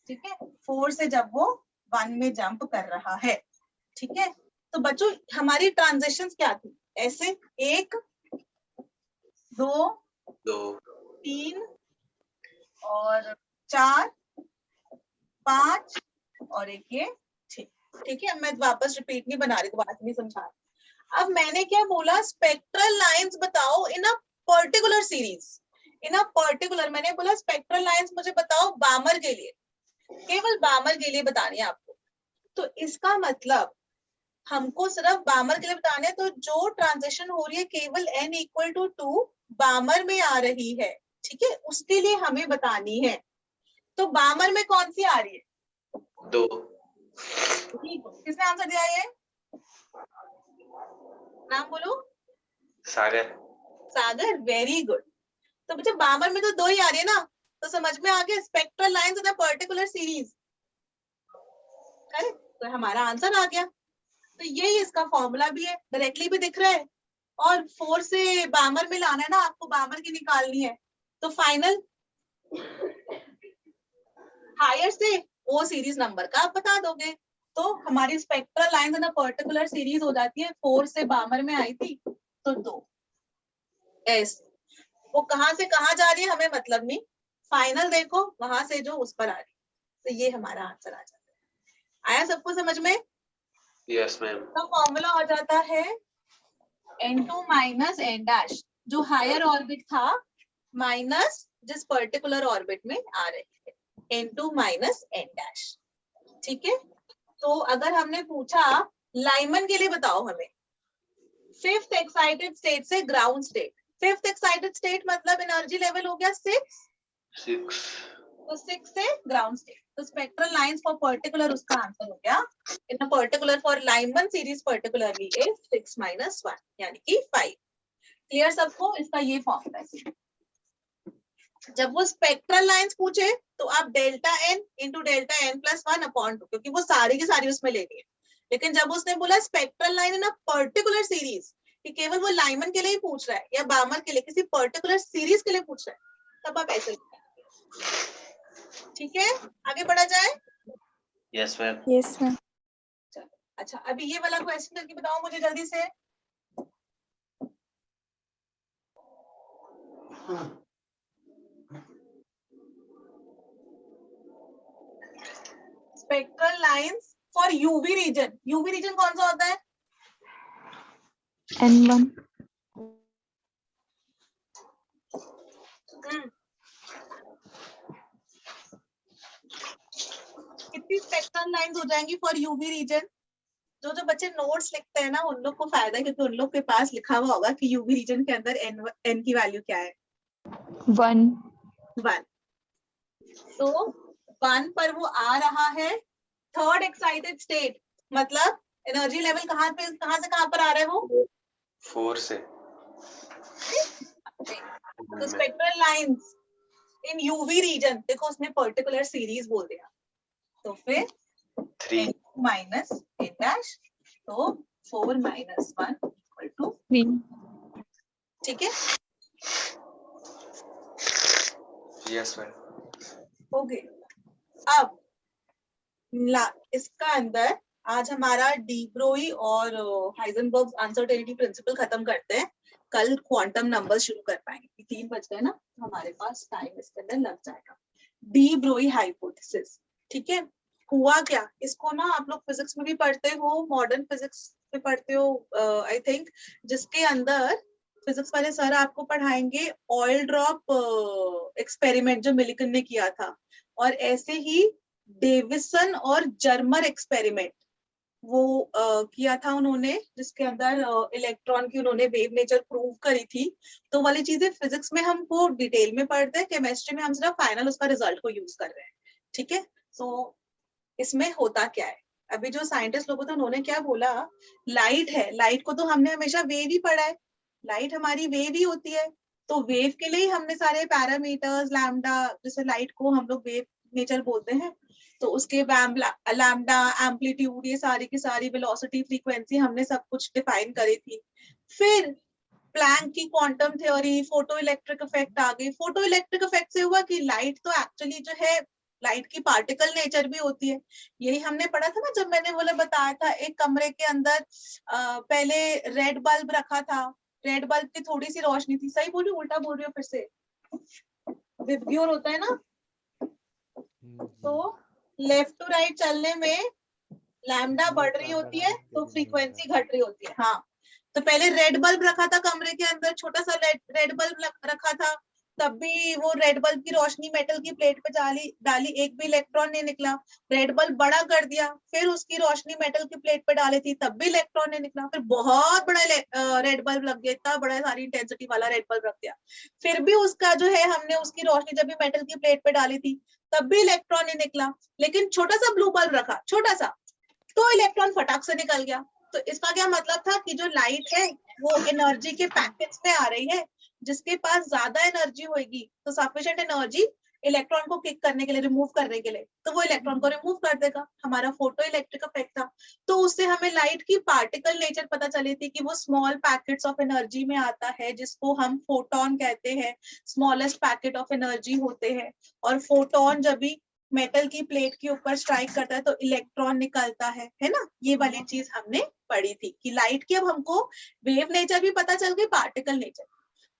ठीक है, 4 से जब वो 1 में जंप कर रहा है, ठीक है। तो बच्चों हमारी ट्रांजिशंस क्या थी, ऐसे 1 2 3 और 4 5 और एक ये 6, ठीक है। मैं वापस रिपीट नहीं बना रही, दोबारा नहीं समझा रही। अब मैंने क्या बोला, स्पेक्ट्रल लाइंस बताओ in a particular series, in a particular, मैंने बोला स्पेक्ट्रल लाइंस मुझे बताओ बामर के लिए, केवल बामर के लिए बतानी है आपको। तो इसका मतलब हमको सिर्फ बामर के लिए बताने, तो जो ट्रांजिशन हो रही है केवल n = 2 बामर में आ रही है, ठीक है, उसके लिए हमें बतानी है। तो बामर में कौन सी आ रही है? 2। किसने आंसर दिया ये? नाम बोलो। सागर। सागर, वेरी गुड। तो बच्चे बामर में तो 2 ही आ रही है ना, तो समझ में आ गया, spectral lines in a particular series, correct, तो हमारा आंसर आ गया। तो यही इसका फॉर्मूला भी है, डायरेक्टली भी दिख रहा है, और 4 से बामर में लाना है ना आपको, बामर की निकालनी है, तो फाइनल हायर से वो सीरीज नंबर का आप बता दोगे। तो हमारी spectral lines in a particular series हो जाती है, 4 से बामर में आई थी तो 2, एस वो कहां से कहां जा रही है हमें मतलब नहीं, फाइनल देखो वहां से जो उस पर आ रही है, तो ये हमारा आंसर आ जाता है। आया सबको समझ में? Yes ma'am. तो फॉर्मूला हो जाता है n2 माइनस n', जो हायर ऑर्बिट था माइनस जिस पर्टिकुलर ऑर्बिट में आ रही है, n2 माइनस n', ठीक है। तो अगर हमने पूछा लाइमन के लिए बताओ हमें, 5th एक्साइटेड स्टेट से ground state, 5th excited state मतलब एनर्जी लेवल हो गया 6, तो 6 से ग्राउंड स्टेट। तो स्पेक्ट्रल लाइंस फॉर पर्टिकुलर उसका आंसर हो गया in a particular for Lyman series particularly is 6 - 1 यानी कि 5। क्लियर सबको? इसका ये फॉर्मूला है। जब वो स्पेक्ट्रल लाइंस पूछे तो आप delta n into delta n plus 1/2, क्योंकि वो सारी की सारी उसमें लेनी है। लेकिन जब उसने बोला spectral line in a particular series, कि केवल वो लाइमन के लिए ही पूछ रहा है या बामर के लिए, किसी पर्टिकुलर सीरीज के लिए पूछ रहा है, तब आप ऐसे लिखेंगे। ठीक है, आगे बढ़ा जाए। Yes ma'am. Yes ma'am. चलो अच्छा, अभी ये वाला क्वेश्चन करके बताओ मुझे जल्दी से। Spectral lines for UV region. UV region कौन सा होता है? N1 कितनी स्पेक्ट्रल लाइंस हो जाएंगी फॉर यूवी रीजन? जो बच्चे नोट्स लिखते हैं ना उन लोग को फायदा है, क्योंकि उन लोग के पास लिखा हुआ होगा कि यूवी रीजन के अंदर एन की वैल्यू क्या है। 1 1। तो 1 पर वो आ रहा है थर्ड एक्साइटेड स्टेट, मतलब एनर्जी लेवल कहाँ से कहाँ पर आ रहा है वो? 4 से। तो spectral lines in UV region, देखो उसने पर्टिकुलर सीरीज बोल दिया, तो फिर 3 माइनस n डैश, तो 4 - 1 = 3 ठीक है। Yes ma'am. ओके, अब इसका अंदर आज हमारा डी ब्रोई और हाइजेनबर्ग अनसर्टेनिटी प्रिंसिपल खत्म करते हैं। कल क्वांटम नंबर शुरू कर पाएंगे। 3 बज गए ना, तो हमारे पास टाइम इसके अंदर लग जाएगा। डी ब्रोई हाइपोथेसिस, ठीक है। हुआ क्या, इसको ना आप लोग फिजिक्स में भी पढ़ते हो, मॉडर्न फिजिक्स में पढ़ते हो आई थिंक, जिसके अंदर फिजिक्स वाले सर आपको पढ़ाएंगे ऑयल ड्रॉप एक्सपेरिमेंट जो मिलिकन ने किया था, और ऐसे ही डेविसन और जर्मर एक्सपेरिमेंट वो किया था उन्होंने, जिसके अंदर इलेक्ट्रॉन की उन्होंने वेव नेचर प्रूव करी थी। तो वाली चीजें फिजिक्स में हमको डिटेल में पढ़ते हैं, केमिस्ट्री में हम सिर्फ फाइनल उसका रिजल्ट को यूज कर रहे हैं। ठीक है, सो इसमें होता क्या है, अभी जो साइंटिस्ट लोगों थे उन्होंने क्या बोला, लाइट है, लाइट को तो हमने हमेशा वेव ही पढ़ा है, लाइट हमारी वेव ही होती है। तो वेव के लिए ही हमने सारे पैरामीटर्स, लैम्डा, जैसे लाइट को हम लोग वेव नेचर बोलते हैं, तो उसके लैम्डा, एम्पलीट्यूड, ये सारी की सारी वेलोसिटी, फ्रीक्वेंसी, हमने सब कुछ डिफाइन करी थी। फिर प्लैंक की quantum theory, photoelectric effect आ गई। फोटो इलेक्ट्रिक इफेक्ट से हुआ कि लाइट तो एक्चुअली जो है, लाइट की पार्टिकल नेचर भी होती है। यही हमने पढ़ा था ना, जब मैंने बोला बताया था, एक कमरे के अंदर पहले रेड बल्ब रखा था, रेड बल्ब की थोड़ी सी रोशनी थी, सही बोल रही हूँ उल्टा बोल रही हूँ फिर से? विबग्योर होता है ना, तो लेफ्ट टू राइट चलने में लैम्डा बढ़ रही होती है तो फ्रीक्वेंसी घट रही होती है। हाँ, तो पहले रेड बल्ब रखा था कमरे के अंदर, छोटा सा रेड बल्ब रखा था, तब भी वो रेड बल्ब की रोशनी मेटल की प्लेट पे डाली, एक भी इलेक्ट्रॉन नहीं निकला। रेड बल्ब बड़ा कर दिया, फिर उसकी रोशनी मेटल की प्लेट पे डाली थी, तब भी इलेक्ट्रॉन नहीं निकला। फिर बहुत बड़ा रेड बल्ब लग गया, इतना बड़ा सारी इंटेंसिटी वाला रेड बल्ब रख दिया, फिर भी उसका जो है, हमने उसकी रोशनी जब भी मेटल की प्लेट पे डाली थी तब भी इलेक्ट्रॉन नहीं निकला। लेकिन छोटा सा ब्लू बल्ब रखा, छोटा सा, तो इलेक्ट्रॉन फटाक से निकल गया। तो इसका क्या मतलब था कि जो लाइट है वो एनर्जी के पैकेट्स में आ रही है, जिसके पास ज्यादा एनर्जी होगी तो सफिशिएंट एनर्जी इलेक्ट्रॉन को किक करने के लिए, रिमूव करने के लिए, तो वो इलेक्ट्रॉन को रिमूव कर देगा। हमारा फोटो इलेक्ट्रिक इफेक्ट था। तो उससे हमें लाइट की पार्टिकल नेचर पता चली थी कि वो स्मॉल पैकेट्स ऑफ एनर्जी में आता है, जिसको हम फोटोन कहते हैं, स्मॉलेस्ट पैकेट ऑफ एनर्जी होते हैं। और फोटोन जब भी मेटल की प्लेट के ऊपर स्ट्राइक करता है तो इलेक्ट्रॉन निकलता है ना। ये वाली चीज हमने पढ़ी थी कि लाइट की अब हमको वेव नेचर भी पता चल गई, पार्टिकल नेचर।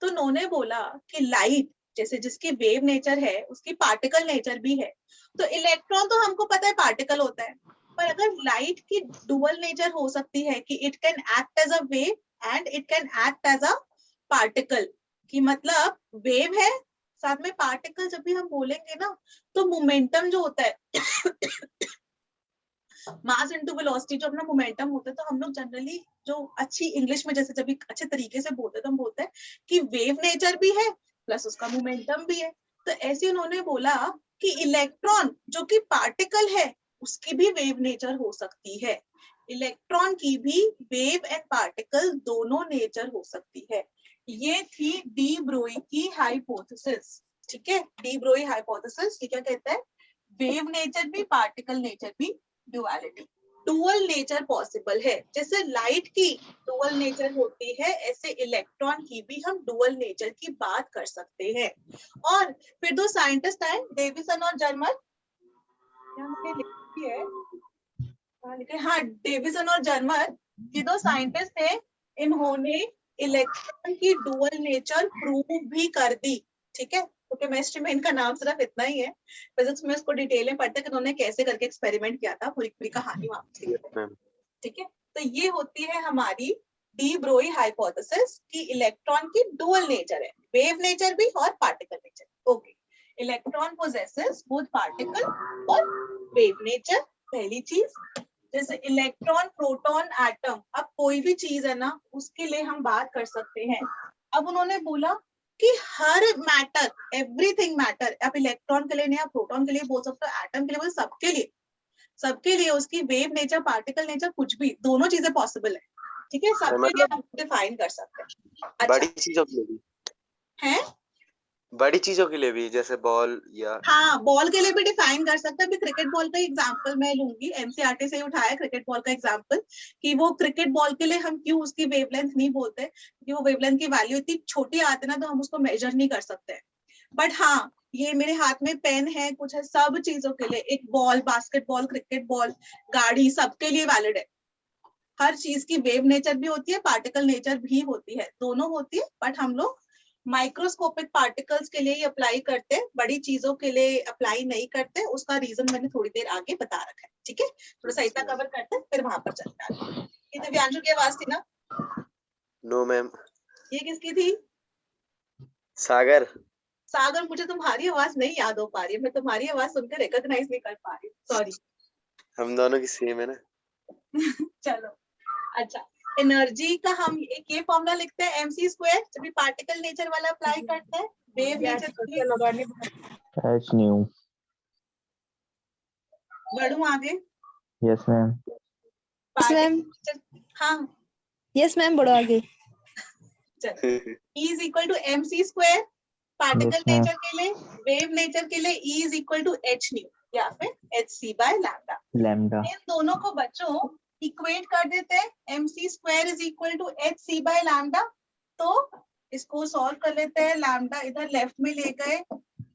तो उन्होंने बोला कि लाइट जैसे जिसकी वेव नेचर है उसकी पार्टिकल नेचर भी है। तो इलेक्ट्रॉन तो हमको पता है पार्टिकल होता है, पर अगर लाइट की डुअल नेचर हो सकती है कि it can act as a wave and it can act as a particle, कि मतलब वेव है साथ में पार्टिकल। जब भी हम बोलेंगे ना तो मोमेंटम जो होता है मास इनटू वेलोसिटी, जो अपना मोमेंटम होता है, तो हम लोग जनरली जो अच्छी इंग्लिश में जैसे जब भी अच्छे तरीके से बोलते हैं तो हम बोलते हैं कि वेव नेचर भी है प्लस उसका मोमेंटम भी है। तो ऐसे उन्होंने बोला कि इलेक्ट्रॉन जो कि पार्टिकल है उसकी भी वेव नेचर हो सकती है। इलेक्ट्रॉन की भी वेव एंड पार्टिकल दोनों नेचर हो सकती है। ये थी डी ब्रोई की हाइपोथेसिस। ठीक है, डी ब्रोई हाइपोथेसिस ये क्या कहता है, वेव नेचर भी पार्टिकल नेचर भी ड्युअलिटी, डुअल नेचर पॉसिबल है। जैसे लाइट की डुअल नेचर होती है ऐसे इलेक्ट्रॉन की भी हम डुअल नेचर की बात कर सकते हैं। और फिर दो साइंटिस्ट आए, डेविसन और जर्मर, हाँ डेविसन और जर्मर, ये दो साइंटिस्ट थे, इन्होंने इलेक्ट्रॉन की डुअल नेचर प्रूव भी कर दी। ठीक है, तो केमिस्ट्री में इनका नाम सिर्फ इतना ही है, फिजिक्स में इसको डिटेल में पढ़ते हैं कि उन्होंने कैसे करके एक्सपेरिमेंट किया था, पूरी पूरी कहानी वापस लिखते हैं। ठीक है, तो ये होती है हमारी डी ब्रोई हाइपोथेसिस कि इलेक्ट्रॉन की डुअल नेचर है, वेव नेचर भी और particle nature. Okay, electron possesses both particle और वेव नेचर। पहली चीज, जैसे इलेक्ट्रॉन, प्रोटॉन, एटम, अब कोई भी चीज है ना उसके लिए हम बात कर सकते हैं। अब उन्होंने बोला कि हर मैटर, एवरीथिंग मैटर, आप इलेक्ट्रॉन के लिए नहीं, आप प्रोटॉन के लिए बोल सकते हो, एटम के लिए बोल, सबके लिए उसकी वेव नेचर, पार्टिकल नेचर, कुछ भी, दोनों चीजें पॉसिबल है। ठीक है, सबके लिए हम डिफाइन कर सकते हैं। अच्छा, बड़ी चीजों के लिए भी है, बड़ी चीजों के लिए भी, जैसे बॉल या हाँ बॉल के लिए भी डिफाइन कर सकते हैं। अभी क्रिकेट बॉल का एग्जांपल मैं लूंगी, एनसीईआरटी से ही उठाया क्रिकेट बॉल का एग्जांपल, कि वो क्रिकेट बॉल के लिए हम क्यों उसकी वेवलेंथ नहीं बोलते, क्योंकि वो वेवलेंथ की वैल्यू इतनी छोटी आती है ना, तो हम उसको मेजर नहीं कर सकते। बट हाँ, ये मेरे हाथ में पेन है, कुछ है, सब चीजों के लिए, एक बॉल, बास्केटबॉल, क्रिकेट बॉल, गाड़ी, सबके लिए वैलिड है। हर चीज की वेव नेचर भी होती है, पार्टिकल नेचर भी होती है, दोनों होती है। बट हम लोग माइक्रोस्कोपिक पार्टिकल्स के लिए अप्लाई करते हैं, बड़ी चीजों के लिए अप्लाई नहीं करते। उसका रीजन मैंने थोड़ी देर आगे बता रखा है। ठीक है, थोड़ा सा इतना कवर करते हैं फिर वहां पर चलते हैं। ये दिव्यांशु की आवाज थी ना? नो मैम, ये किसकी थी? सागर। सागर, मुझे तुम्हारी आवाज नहीं याद हो पा रही है, मैं तुम्हारी आवाज सुनकर रिकॉग्नाइज नहीं कर पा रही, सॉरी। हम दोनों की सेम है ना। चलो, अच्छा, एनर्जी का हम एक ये फॉर्मूला लिखते हैं, mc², जब भी पार्टिकल नेचर वाला अप्लाई करते हैं, वेव नेचर के लिए H new. बढ़ू आगे, Yes, ma'am. पार्टिकल नेचर, हाँ यस मैम, बढ़ो आगे। चलो, E is equal to mc², particle Yes, ma'am. Nature के लिए, वेव नेचर के लिए E is equal to h nu या फिर hc/λ। Lambda. इन दोनों को बच्चों इक्वेट कर देते हैं, mc² is equal to hc/λ। तो इसको सॉल्व कर लेते हैं, लैम्डा इधर लेफ्ट में ले गए,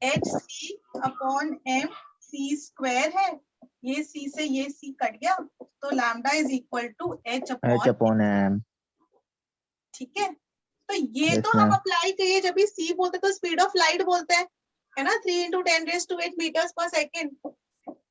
hc/m, c² है, ये c से ये c कट गया, तो lambda is equal to h H upon M. ठीक है, तो ये Yes, तो हम ma'am. अप्लाई किए, जब भी c बोलते हैं तो स्पीड ऑफ लाइट बोलते हैं, है ना, 3 × 10⁸ मीटर्स पर second,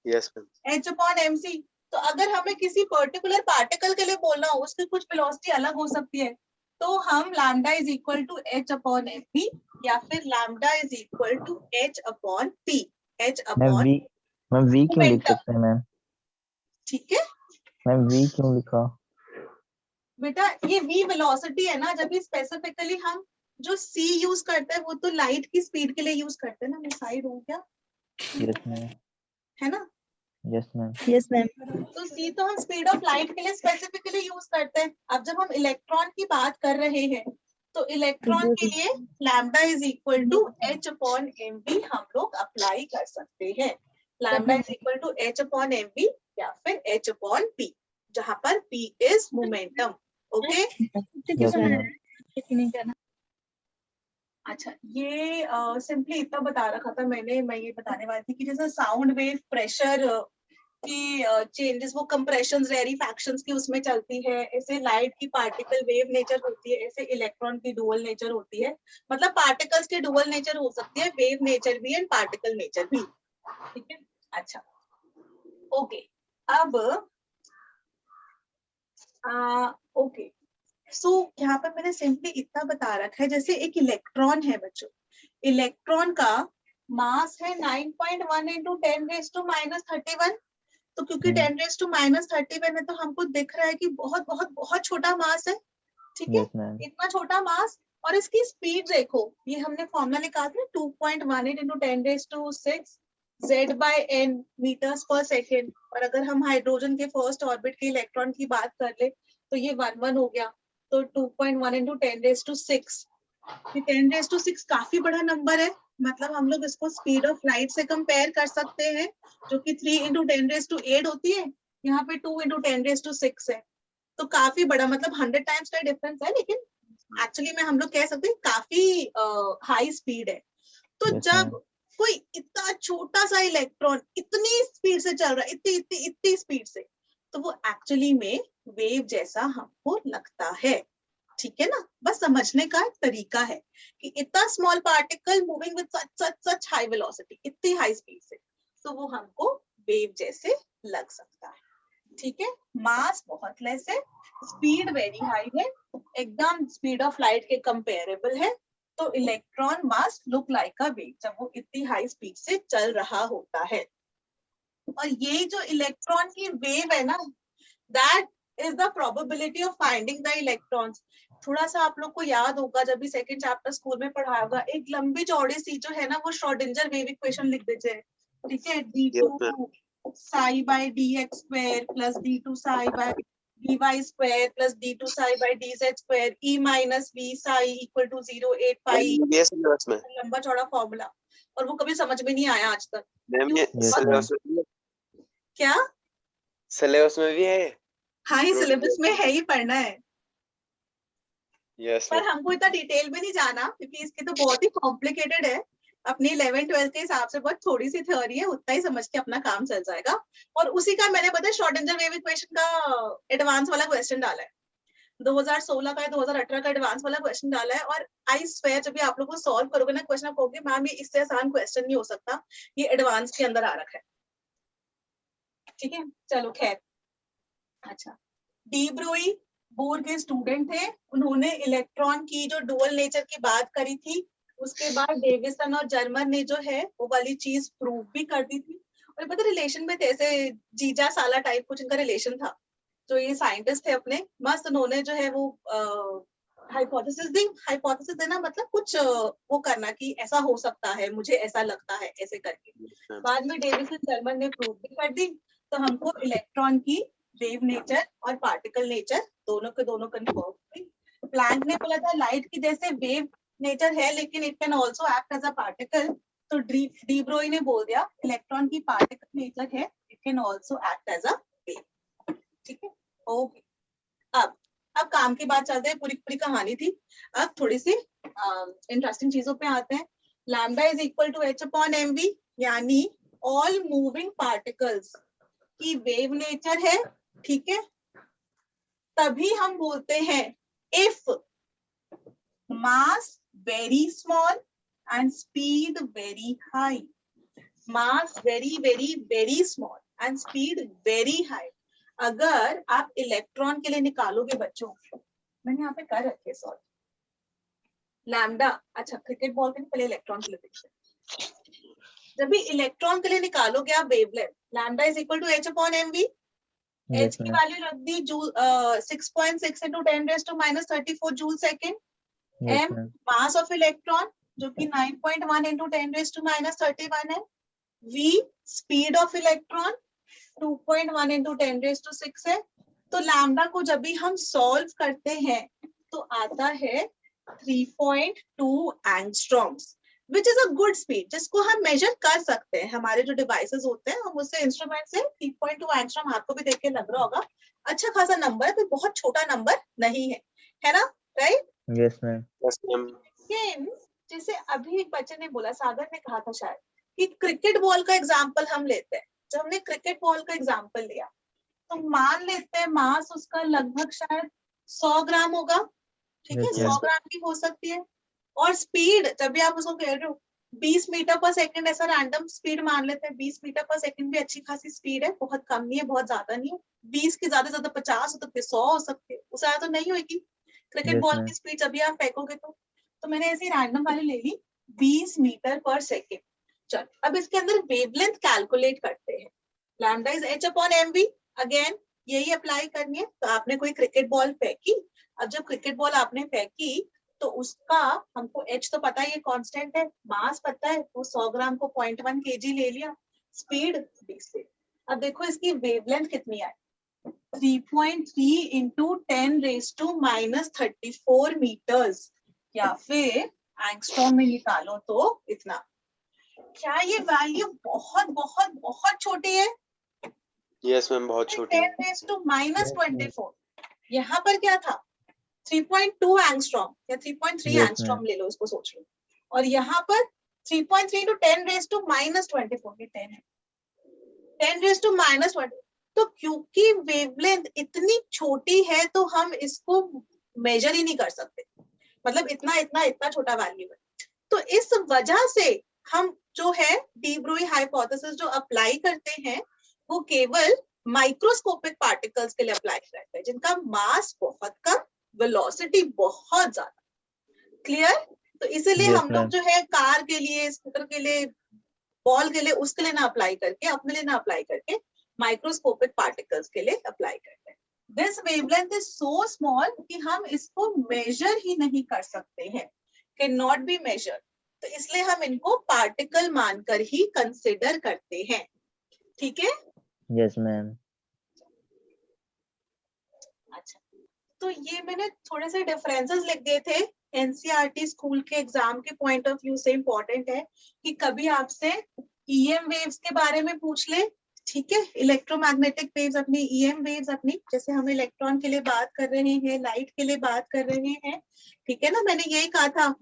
yes ma'am. h upon mc। तो अगर हमें किसी पर्टिकुलर पार्टिकल के लिए बोलना हो, उसकी कुछ वेलोसिटी अलग हो सकती है, तो हम lambda is equal to h upon mv या फिर lambda is equal to h upon p, h ma'am upon V क्यों लिख momentum। सकते हैं मैम? ठीक है मैम V क्यों लिखा? बेटा, ये v वेलोसिटी है ना, जब भी स्पेसिफिकली हम जो c यूज करते हैं वो तो लाइट की स्पीड के लिए यूज करते हैं ना। मैं साइड हूँ क्या, Yes, ma'am. है ना? Yes, ma'am. Yes ma'am. तो c तो हम स्पीड ऑफ लाइट के लिए स्पेसिफिकली यूज करते हैं। अब जब हम इलेक्ट्रॉन की बात कर रहे हैं, तो इलेक्ट्रॉन के लिए lambda is equal to h upon mv हम लोग अप्लाई कर सकते हैं। Lambda is equal to h upon mv या फिर h upon p, जहां पर p is momentum. Okay, Yes, ma'am. अच्छा, ये सिंपली इतना बता रखा था मैंने, मैं ये बताने वाली थी कि जैसे साउंड वेव प्रेशर की चेंजेस, वो कंप्रेशंस, रेरिफैक्शंस की उसमें चलती है, ऐसे लाइट की पार्टिकल वेव नेचर होती है, ऐसे इलेक्ट्रॉन की डुअल नेचर होती है। मतलब पार्टिकल्स की डुअल नेचर हो सकती है, वेव नेचर भी एंड पार्टिकल नेचर भी। ठीक है, अच्छा, ओके, अब ओके, सो यहाँ पर मैंने सिंपली इतना बता रखा है, जैसे एक इलेक्ट्रॉन है बच्चों, इलेक्ट्रॉन का मास है 9.1 × 10⁻⁻31। तो क्योंकि 10⁻⁻31 है तो हमको दिख रहा है कि बहुत बहुत बहुत छोटा मास है। ठीक है, Yes, ma'am. इतना छोटा मास, और इसकी स्पीड देखो, ये हमने फॉर्मूला निकाला था 2.18 × 10⁻⁶ Z by n meters per second। और अगर हम हाइड्रोजन के फर्स्ट ऑर्बिट के इलेक्ट्रॉन की बात कर ले तो ये 1 हो गया, तो 2.1 into 10⁶। ये 10⁶ काफी बड़ा नंबर है, मतलब हम लोग इसको स्पीड ऑफ लाइट से कंपेयर कर सकते हैं, जो कि 3 into 10⁸ होती है, यहाँ पे 2 into 10⁶ है, तो काफी बड़ा, मतलब 100 टाइम्स का डिफरेंस है, लेकिन एक्चुअली में हम लोग कह सकते हैं काफी हाई स्पीड है। तो Yes, जब ma'am. कोई इतना छोटा सा इलेक्ट्रॉन इतनी स्पीड से चल रहा है, इतनी स्पीड से, तो वो एक्चुअली में वेव जैसा हमको लगता है। ठीक है ना, बस समझने का एक तरीका है कि इतना small particle moving with such high velocity, इतनी हाई स्पीड से, तो वो हमको वेव जैसे लग सकता है। ठीक है, मास बहुत लेस है, स्पीड वेरी हाई है, एकदम स्पीड ऑफ लाइट के कंपेरेबल है, तो electron mass look like a wave जब वो इतनी हाई स्पीड से चल रहा होता है। और ये जो इलेक्ट्रॉन की वेव है ना, that is the probability of finding the electrons. थोड़ा सा आप लोग को याद होगा, जब भी सेकंड चैप्टर स्कूल में पढ़ाया होगा, एक लंबी चौड़ी सी जो है ना, वो श्रोडिंगर वेव इक्वेशन लिख दीजिए। ठीक है, d2 psi by dx square plus d2 psi by dy square plus d2 psi by dz square e minus v psi equal to 0 8 pi। ये सिलेबस में लंबा चौड़ा फॉर्मूला, और वो कभी समझ में नहीं आया आज तक। मैम, ये Yes, सिलेबस में भी क्या? सिलेबस में भी है। हाँ, ही सिलेबस में है, ही पढ़ना है, यस पर मैम। हमको इतना डिटेल में नहीं जाना, क्योंकि इसके तो बहुत ही कॉम्प्लिकेटेड है। अपनी 11th-12th के हिसाब से बहुत थोड़ी सी थ्योरी है, उतना ही समझ के अपना काम चल जाएगा। और उसी का मैंने पता है श्रोडिंगर वेव इक्वेशन का एडवांस वाला क्वेश्चन डाला है, 2016 का या 2018 का एडवांस वाला क्वेश्चन डाला है। और आई स्वेयर जब भी आप लोग को सॉल्व करोगे ना क्वेश्चन, आप कहोगे मैम ये इससे आसान क्वेश्चन नहीं हो सकता, ये एडवांस के अंदर आ रखा है। ठीक है, चलो खैर। अच्छा, डी ब्रोई बोर के स्टूडेंट थे, उन्होंने इलेक्ट्रॉन की जो डुअल नेचर की बात करी थी, उसके बाद डेविसन और जर्मन ने जो है वो वाली चीज प्रूव भी कर दी थी। और पता रिलेशन में थे, ऐसे जीजा साला टाइप कुछ इनका रिलेशन था। जो ये साइंटिस्ट थे अपने, मस्त उन्होंने जो है वो हाइपोथेसिस देना, मतलब कुछ वो करना कि ऐसा हो सकता है, मुझे ऐसा लगता है, ऐसे करके। बाद में डेविसन जर्मन ने प्रूव भी कर दी, तो हमको इलेक्ट्रॉन की वेव नेचर और पार्टिकल नेचर दोनों के दोनों कंफर्म हुई। प्लैंक ने बोला था लाइट की जैसे वेव नेचर है, लेकिन it can also act as a particle. तो डी ब्रोई ने बोल दिया इलेक्ट्रॉन की पार्टिकल नेचर है, it can also act as a wave. ठीक है, ओके। अब काम की बात चलते हैं, पूरी पूरी कहानी थी। अब थोड़ी सी इंटरेस्टिंग चीजों पे आते हैं। Lambda is equal to h/mv, यानी ऑल मूविंग पार्टिकल्स की वेव नेचर है। ठीक है, तभी हम बोलते हैं if mass vary small and speed very high. Mass vary very very small and speed very high. अगर आप इलेक्ट्रॉन के लिए निकालोगे बच्चों, मैंने यहाँ पे कर रखे सॉरी लैम्डा, अच्छा क्रिकेट बॉल के पहले इलेक्ट्रॉन के लिए देखते हैं। जब भी इलेक्ट्रॉन के लिए निकालोगे आप wavelength, lambda is equal to h/mv। Yes, H की ma'am. वैल्यू रख दी 6.6 into 10⁻34 joule second. Yes, m ma'am. Mass of electron जो कि 9.1 into 10⁻31 है। v speed of electron 2.1 into 10⁶ है। तो लैम्डा को जब भी हम सॉल्व करते हैं तो आता है 3.2 angstroms, which is a good speed, जिसको हम मेजर कर सकते हैं। हमारे जो डिवाइसेस होते हैं, हम उससे इंस्ट्रूमेंट से 3.2 एंगस्ट्रॉम, आपको भी देख के लग रहा होगा अच्छा खासा नंबर है, कोई बहुत छोटा नंबर नहीं है ना, right? Yes, ma'am. Yes ma'am. लेकिन जैसे अभी एक बच्चे ने बोला, सागर ने कहा था शायद, कि क्रिकेट बॉल का एग्जाम्पल हम लेते हैं। जब हमने क्रिकेट बॉल का एग्जाम्पल लिया तो मान लेते हैं मास उसका लगभग शायद 100 ग्राम होगा। ठीक है, Yes, 100 ma'am. ग्राम की हो सकती है। और स्पीड जब भी आप उसको कह रहे हो 20 मीटर पर सेकंड, ऐसा रैंडम स्पीड मान लेते हैं। 20 मीटर पर सेकंड भी अच्छी खासी स्पीड है, बहुत कम नहीं है, बहुत ज्यादा नहीं है। 20 की ज्यादा से ज्यादा 50 हो सकती है, 100 हो सकती है, उससे ज्यादा तो नहीं होगी क्रिकेट Yes, बॉल ma'am. की स्पीड जब भी आप फेंकोगे तो मैंने ऐसी रैंडम वाली ले ली 20 मीटर पर सेकेंड। चल अब इसके अंदर वेवलेंथ कैलकुलेट करते हैं। लैम्डा इज h/mv, अगेन यही अप्लाई करनी है। तो आपने कोई क्रिकेट बॉल फेंकी, अब जब क्रिकेट बॉल आपने फेंकी तो उसका हमको h तो पता है, ये कांस्टेंट है, मास पता है, वो 100 ग्राम को 0.1 kg ले लिया। Speed v square. अब देखो इसकी वेवलेंथ कितनी आई, 3.3 इंटू 10⁻⁻34 मीटर्स, या फिर एंगस्ट्रॉम में निकालो तो इतना। क्या ये वैल्यू बहुत बहुत बहुत छोटी है? यस मैम, बहुत छोटी है। 10⁻24। यहाँ पर क्या था, 3.2 एंगस्ट्रॉम या 3.3 Yes, एंगस्ट्रॉम ma'am. ले लो, इसको सोच लो। और यहाँ पर 3.3 इंटू 10⁻24, ये 10 है, 10⁻⁻20। तो क्योंकि वेवलेंथ इतनी छोटी है तो हम इसको मेजर ही नहीं कर सकते, मतलब इतना इतना इतना छोटा वैल्यू है। तो इस वजह से हम जो है डी ब्रोई हाइपोथेसिस जो अप्लाई करते हैं वो केवल माइक्रोस्कोपिक पार्टिकल्स के लिए अप्लाई करते हैं, जिनका मास बहुत कम, वेलोसिटी बहुत ज्यादा। क्लियर? तो इसीलिए Yes, हम लोग ma'am. जो है कार के लिए, स्कूटर के लिए, बॉल के लिए, उसके लिए ना अप्लाई करके, अपने लिए ना अप्लाई करके, माइक्रोस्कोपिक पार्टिकल्स के लिए अप्लाई करते हैं। This wavelength is so small कि हम इसको मेजर ही नहीं कर सकते हैं, कैन नॉट बी मेजर। तो इसलिए हम इनको पार्टिकल मानकर ही कंसिडर करते हैं। ठीक है? Yes, ma'am. अच्छा, तो ये मैंने थोड़े से डिफरेंसेस लिख दिए थे, एनसीईआरटी स्कूल के एग्जाम के पॉइंट ऑफ व्यू से इम्पोर्टेंट है कि कभी आपसे ईएम वेव्स के बारे में पूछ ले, ठीक है, इलेक्ट्रोमैग्नेटिक वेव्स अपनी, ईएम वेव्स अपनी, जैसे हम इलेक्ट्रॉन के लिए बात कर रहे हैं, लाइट के लिए बात कर रहे हैं, ठीक है ना। मैंने यही कहा था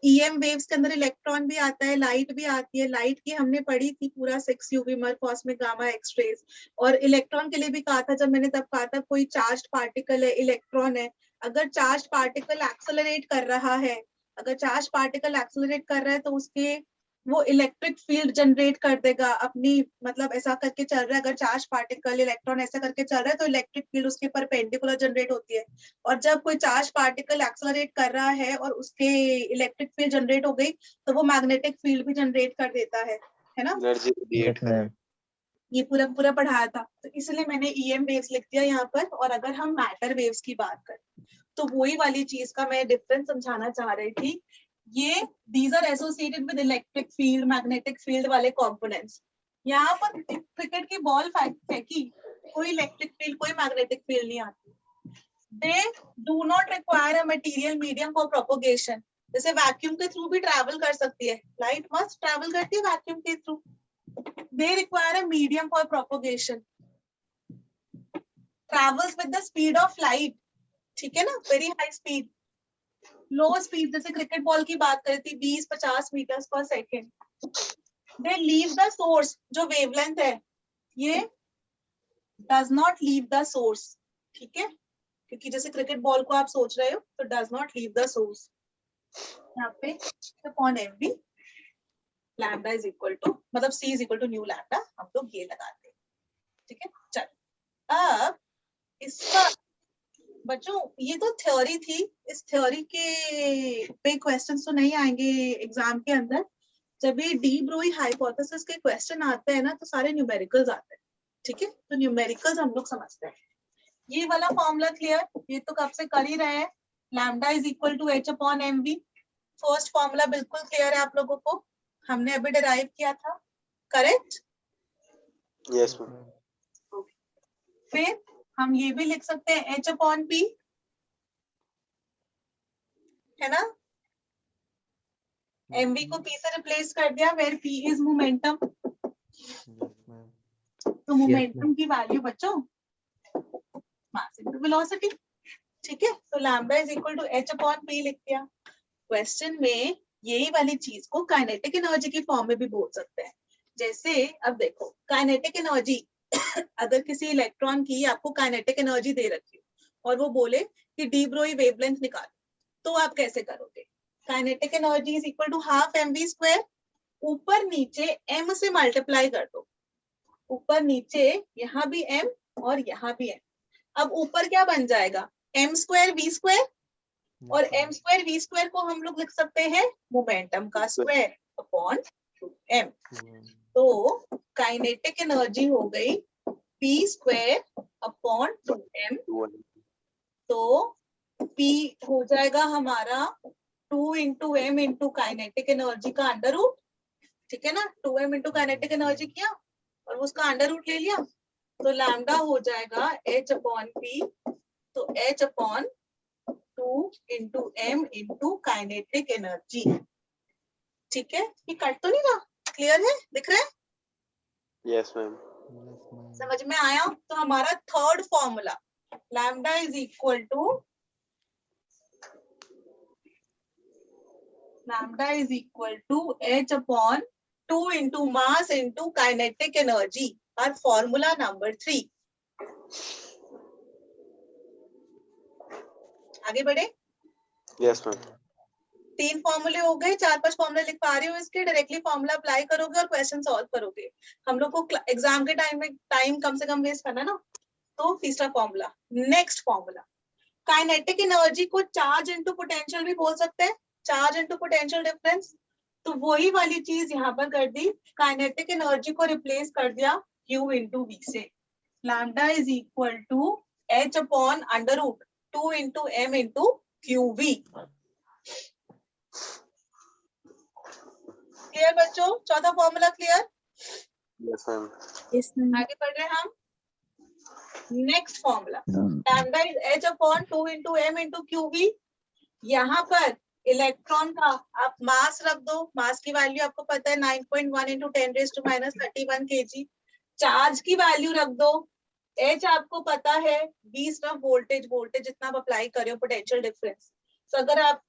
ईएम वेव्स के अंदर इलेक्ट्रॉन भी आता है, लाइट भी आती है। लाइट की हमने पढ़ी थी पूरा 6 यूवी मर, कॉस्मिक गामा, एक्सरेज। और इलेक्ट्रॉन के लिए भी कहा था जब मैंने, तब कहा था कोई चार्ज पार्टिकल है, इलेक्ट्रॉन है, अगर चार्ज पार्टिकल एक्सेलरेट कर रहा है, अगर चार्ज पार्टिकल एक्सेलरेट कर रहा है तो उसके वो इलेक्ट्रिक फील्ड जनरेट कर देगा अपनी, मतलब ऐसा करके चल रहा है, अगर चार्ज पार्टिकल इलेक्ट्रॉन ऐसा करके चल रहा है तो इलेक्ट्रिक फील्ड उसके परपेंडिकुलर जनरेट होती है। और जब कोई चार्ज पार्टिकल एक्सेलरेट कर रहा है और उसके इलेक्ट्रिक फील्ड जनरेट हो गई तो वो मैग्नेटिक फील्ड भी जनरेट कर देता है ना। एनर्जी रेडिएट Yes, करे। ma'am. ये पूरा पूरा पढ़ाया था, तो इसलिए मैंने ईएम वेव्स लिख दिया यहाँ पर। और अगर हम मैटर वेव्स की बात करें तो वही वाली चीज का मैं डिफरेंस समझाना चाह रही थी। ये these are associated with electric field, magnetic field वाले कंपोनेंट्स। यहाँ पर क्रिकेट की बॉल फेंकी, कोई इलेक्ट्रिक फील्ड, कोई मैग्नेटिक फील्ड नहीं आती। They do not require a material medium for propagation. जैसे वैक्यूम के थ्रू भी ट्रैवल कर सकती है, लाइट मस्त ट्रैवल करती है वैक्यूम के through. They require a medium for propagation. Travels with the speed of light. ठीक है ना, very high speed. Low speed, जैसे क्रिकेट बॉल की बात करें थी 20-50 मीटर पर second. They leave the source, जो वेवलेंथ है ये does not leave the source, ठीक है, क्योंकि जैसे क्रिकेट बॉल को आप सोच रहे हो तो does not leave the source। यहाँ पे upon mv lambda is equal to, मतलब c is equal to nu lambda, हम लोग ये लगाते हैं। ठीक है, चल अब इसका बच्चों, ये तो थ्योरी थी, इस थ्योरी के पे क्वेश्चंस तो नहीं आएंगे एग्जाम के अंदर। जब ये डी ब्रोई हाइपोथेसिस के क्वेश्चन आते हैं ना तो सारे न्यूमेरिकल्स आते हैं। ठीक है, तो न्यूमेरिकल्स हम लोग समझते हैं। ये वाला फॉर्मूला क्लियर, ये तो कब से कर ही रहे हैं, lambda is equal to h upon mv। First formula बिल्कुल क्लियर है आप लोगों को, हमने अभी डिराइव किया था, करेक्ट? Yes ma'am. फिर हम ये भी लिख सकते हैं h अपॉन p, है ना। mv को p से रिप्लेस कर दिया, वेयर p इज मोमेंटम। तो मोमेंटम की वैल्यू बच्चों मास इनटू वेलोसिटी। ठीक है, तो lambda is equal to h upon p लिख दिया। क्वेश्चन में यही वाली चीज को काइनेटिक एनर्जी की फॉर्म में भी बोल सकते हैं। जैसे अब देखो काइनेटिक एनर्जी अगर किसी इलेक्ट्रॉन की आपको काइनेटिक एनर्जी दे रखी हो और वो बोले कि डी ब्रोई वेवलेंथ निकालो, तो आप कैसे करोगे? Kinetic energy is equal to half mv square, ऊपर नीचे m से मल्टीप्लाई कर दो, ऊपर नीचे यहाँ भी m और यहाँ भी m। अब ऊपर क्या बन जाएगा, m स्क्वायर v स्क्वायर, और m स्क्वायर v स्क्वायर को हम लोग लिख सकते हैं मोमेंटम का स्क्वायर अपॉन m। तो काइनेटिक एनर्जी हो गई p स्क्वायर अपॉन 2m। तो p हो जाएगा हमारा 2 into m into kinetic energy का अंडर रूट, ठीक है ना, 2m इंटू काइनेटिक एनर्जी किया और उसका अंडर रूट ले लिया, तो लैम्डा हो जाएगा h अपॉन p, तो h upon 2 into m into kinetic energy. ठीक है, ये कट तो नहीं रहा, क्लियर है, दिख रहा है, यस मैम। समझ में आया? तो हमारा third formula lambda is equal to h upon 2 into mass into kinetic energy, और फॉर्मूला नंबर 3। आगे बढ़े, यस मैम। 3 फॉर्मूले हो गए, 4-5 फॉर्मूले लिख पा रही हूँ इसके, डायरेक्टली फॉर्मूला अप्लाई करोगे और क्वेश्चन सॉल्व करोगे। हम लोग को एग्जाम के टाइम में टाइम कम से कम वेस्ट करना ना, तो तीसरा formula. Next formula, kinetic energy को चार्ज इनटू पोटेंशियल भी बोल सकते हैं, चार्ज इनटू पोटेंशियल डिफरेंस। तो वही वाली चीज यहाँ पर कर दी, काइनेटिक एनर्जी को रिप्लेस कर दिया Q इंटू V से। Lambda is equal to H upon under root 2 into M into QV। Clear बच्चों, चौथा formula clear? Yes ma'am. Yes ma'am. आगे बढ़ रहे हैं हम। Next formula, lambda is H upon 2 into M into QV। यहाँ पर इलेक्ट्रॉन का आप मास रख दो, मास की वैल्यू आपको पता है 9.1 इंटू 10⁻31 kg। चार्ज की वैल्यू रख दो, H आपको पता है, V सिर्फ वोल्टेज, वोल्टेज जितना आप अप्लाई कर रहे हो, पोटेंशियल डिफरेंस। तो अगर आप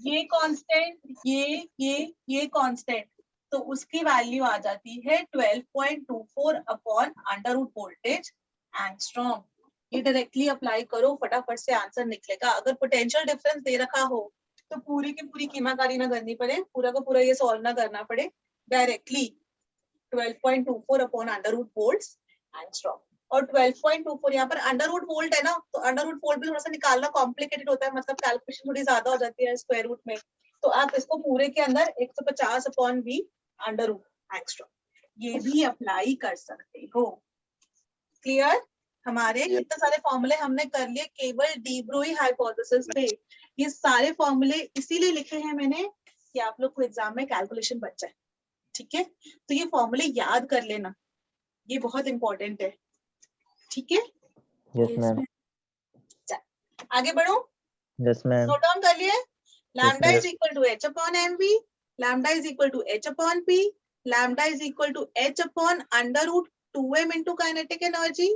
ये कांस्टेंट, ये कांस्टेंट, तो उसकी वैल्यू आ जाती है 12.24 upon under root voltage angstrom. ये डायरेक्टली अप्लाई करो, फटाफट से आंसर निकलेगा। अगर पोटेंशियल डिफरेंस दे रखा हो तो पूरी की पूरी कीमाकारी ना करनी पड़े, पूरा का पूरा ये सॉल्व ना करना पड़े, directly 12.24 upon under root volts angstrom. और 12.24 यहाँ पर अंडर रूट वोल्ट है ना, तो अंडर रूट वोल्ट भी थोड़ा सा निकालना कॉम्प्लिकेटेड होता है, मतलब कैलकुलेशन थोड़ी ज्यादा हो जाती है स्क्वायर रूट में। तो आप इसको पूरे के अंदर 150 upon V under root angstrom ये भी अप्लाई कर सकते हो। क्लियर? हमारे Yes. कितने सारे फॉर्मूले हमने कर लिए केवल डी ब्रोई हाइपोथेसिस पे। ये सारे फॉर्मूले इसीलिए लिखे हैं मैंने कि आप लोग को एग्जाम में कैलकुलेशन बच जाए। ठीक है, तो ये फॉर्मूले याद कर लेना, ये बहुत इंपॉर्टेंट है। ठीक है, यस मैम। आगे बढ़ो, यस मैम। नोट डाउन कर लिए। Lambda ma'am. Is equal to H upon MV, lambda is equal to H upon P, lambda is equal to H upon under root 2m into kinetic energy,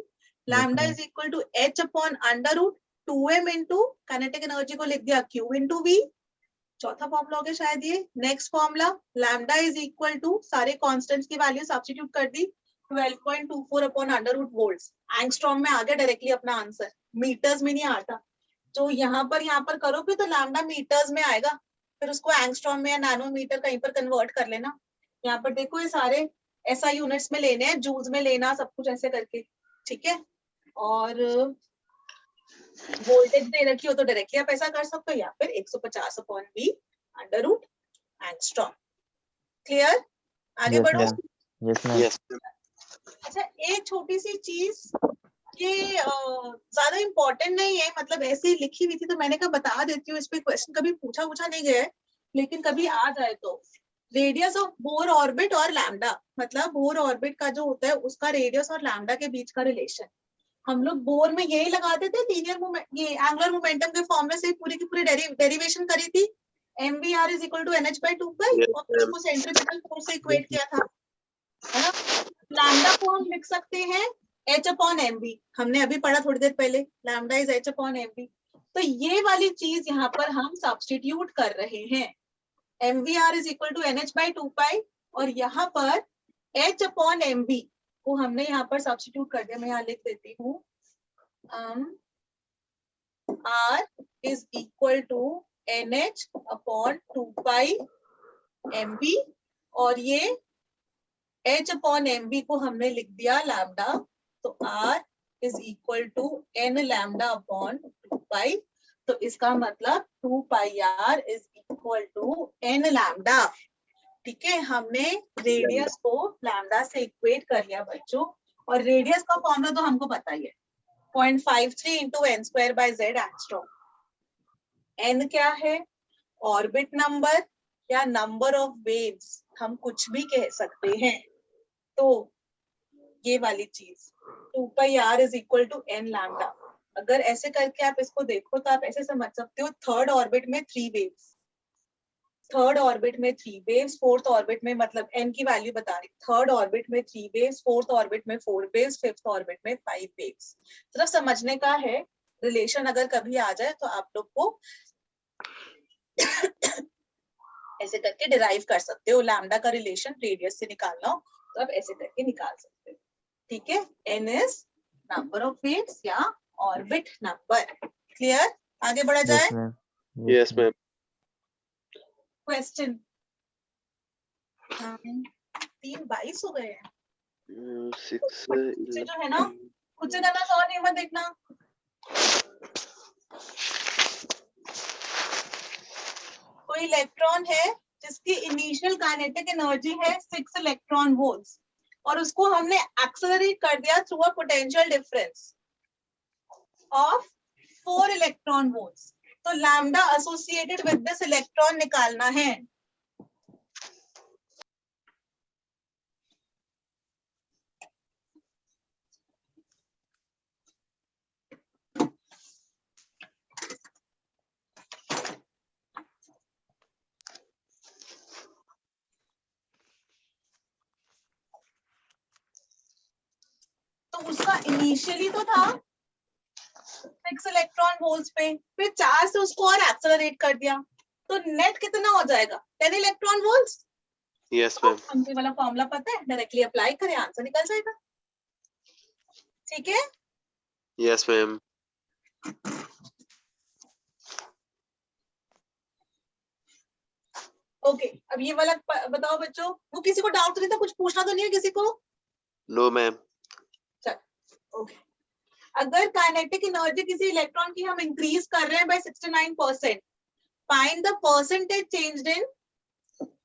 lambda ma'am. Is equal to H upon under root 2m into kinetic energy को लिख दिया Q into V। चौथा formula हो गया शायद ये। Next formula, lambda is equal to सारे constants की वैल्यू सब्स्टिट्यूट कर दी, 12.24 upon under root volts angstrom में आ गया डायरेक्टली अपना आंसर, मीटर्स में नहीं आता। जो यहाँ पर करोगे तो लैम्डा मीटर्स में आएगा, फिर उसको एंगस्ट्रॉम में या नैनोमीटर कहीं पर कन्वर्ट कर लेना। यहाँ पर देखो ये सारे ऐसा यूनिट्स में लेने हैं, जूल्स में लेना, सब कुछ ऐसे करके। ठीक है, और वोल्टेज दे रखी हो तो डायरेक्टली आप ऐसा कर सकते हो, या फिर 150 upon V under root angstrom. Clear? आगे Yes, बढ़ो। ma'am. Yes, ma'am. Yes ma'am. अच्छा, एक छोटी सी चीज, ये ज्यादा इम्पोर्टेंट नहीं है, मतलब ऐसे ही लिखी हुई थी तो मैंने कहा बता देती हूँ, इस पे क्वेश्चन कभी पूछा नहीं गया है, लेकिन कभी आ जाए तो। रेडियस ऑफ बोर ऑर्बिट और लैम्डा, मतलब बोर ऑर्बिट का जो होता है उसका रेडियस और लैम्डा के बीच का रिलेशन। हम लोग बोर में यही लगाते थे, लीनियर मोमेंट, ये एंगुलर मोमेंटम के फॉर्म में से पूरी की पूरी डेरिवेशन करी थी, mvr is equal to nh/2 Yes, और फिर उसको सेंट्रीपिटल फोर्स से इक्वेट किया था, है ना। लैम्डा को हम लिख सकते हैं h अपॉन mv, हमने अभी पढ़ा थोड़ी देर पहले, lambda is h upon mv। तो ये वाली चीज यहाँ पर हम सब्स्टिट्यूट कर रहे हैं, mvr is equal to nh/2 और यहाँ पर h अपॉन mv को हमने यहाँ पर सब्स्टिट्यूट कर दिया। मैं यहाँ लिख देती हूँ, r is equal to nh upon 2 mv और ये h अपॉन mv को हमने लिख दिया लैम्डा, तो r is equal to n lambda upon 2 तो इसका मतलब 2 r is equal to n lambda. ठीक है, हमने रेडियस को लैम्डा से इक्वेट कर लिया बच्चों, और रेडियस का फॉर्मूला तो हमको पता ही है, 0.53 into n square by z angstrom. n क्या है? ऑर्बिट नंबर, या नंबर ऑफ वेव्स, हम कुछ भी कह सकते हैं। तो ये वाली चीज 2πr is equal to n lambda. अगर ऐसे करके आप इसको देखो तो आप ऐसे समझ सकते हो, थर्ड ऑर्बिट में 3 वेव्स, थर्ड ऑर्बिट में 3 वेव्स, फोर्थ ऑर्बिट में, मतलब n की वैल्यू बता रही, थर्ड ऑर्बिट में 3 वेव्स, फोर्थ ऑर्बिट में 4 वेव्स, फिफ्थ ऑर्बिट में 5 वेव्स। सिर्फ समझने का है, रिलेशन अगर कभी आ जाए तो आप लोग को ऐसे करके डिराइव कर सकते हो। लैम्डा का रिलेशन रेडियस से निकालना हो तो आप ऐसे करके निकाल सकते हो। ठीक है, n is number of waves या ऑर्बिट नंबर। क्लियर? आगे बढ़ा जाए। Yes, ma'am. Yes ma'am. Question 3:22 हो गए हैं। 6 से जो है ना, खुद से करना, सॉल्व नहीं मत देखना। कोई इलेक्ट्रॉन है जिसकी इनिशियल काइनेटिक एनर्जी है 6 इलेक्ट्रॉन वोल्ट्स और उसको हमने एक्सेलरेट कर दिया through a potential difference of 4 electron volts. तो lambda associated with this electron निकालना है। तो उसका इनिशियली तो था 6 इलेक्ट्रॉन वोल्ट्स पे, फिर 4 से उसको और एक्सेलरेट कर दिया, तो नेट कितना हो जाएगा? 10 इलेक्ट्रॉन वोल्ट्स। Yes ma'am. हमको वाला फॉर्मूला पता है, डायरेक्टली अप्लाई करें, आंसर निकल जाएगा। ठीक है, यस मैम। ओके। अब ये वाला बताओ बच्चों, वो किसी को डाउट तो नहीं था, कुछ पूछना तो नहीं है किसी को? No ma'am. ओके। अगर काइनेटिक एनर्जी किसी इलेक्ट्रॉन की हम इंक्रीज कर रहे हैं by 69%, find the percentage changed in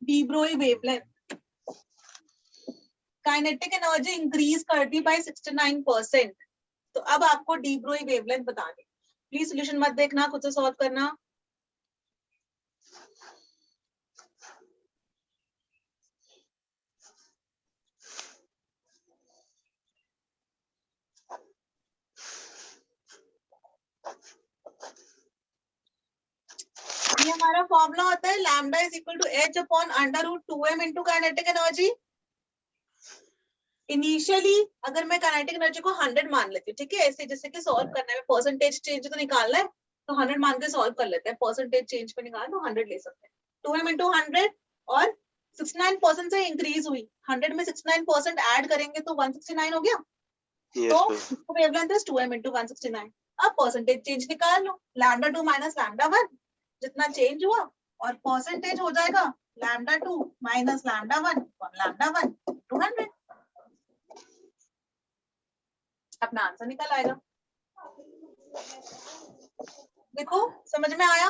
de Broglie wavelength. Kinetic energy increase कर दी बाय 69%, तो अब आपको डी ब्रोई वेवलेंथ बतानी। प्लीज सॉल्यूशन मत देखना, खुद से सॉल्व करना। ये हमारा फॉर्मूला होता है lambda is equal to h upon under root 2m into kinetic energy. Initially अगर मैं काइनेटिक एनर्जी को 100 मान लेती हूँ, ठीक है, ऐसे जैसे कि सॉल्व करना है, परसेंटेज चेंज तो निकालना है, तो 100 मान के सॉल्व कर लेते हैं। परसेंटेज चेंज पे निकालना तो 100 ले सकते हैं। 2m इंटू 100 और 69% से इंक्रीज हुई, 100 में 69% ऐड करेंगे तो 169 हो गया। तो इसको वेवलेंथ है 2m इंटू 169। अब परसेंटेज चेंज निकाल लो, लैम्डा 2 माइनस लैम्डा 1, जितना चेंज हुआ, और परसेंटेज हो जाएगा लैम्डा 2 माइनस लैम्डा 1 लैम्डा 1 200। अपना आंसर निकल आएगा। देखो, समझ में आया?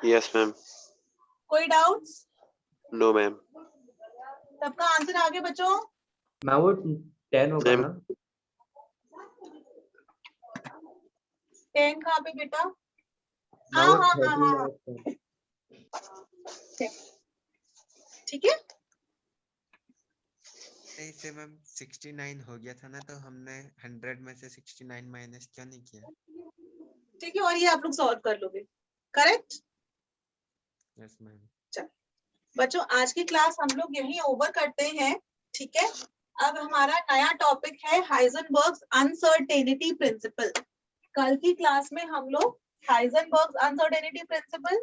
Yes ma'am. कोई डाउट्स? No ma'am. सबका आंसर आ गया बच्चों? मैं वो 10 होगा ना? 10 कहाँ पे बेटा? मैं हाँ वो हाँ 30 हाँ हाँ, मार्क्स ठीक है। से मैम 69 हो गया था ना, तो हमने 100 में से 69 माइनस क्यों नहीं किया? ठीक है, और ये आप लोग सॉल्व कर लोगे, करेक्ट? Yes ma'am. बच्चों, आज की क्लास हम लोग यही ओवर करते हैं, ठीक है। अब हमारा नया टॉपिक है हाइजेनबर्ग्स अनसर्टेनिटी प्रिंसिपल। कल की क्लास में हम लोग हाइजेनबर्ग्स अनसर्टेनिटी प्रिंसिपल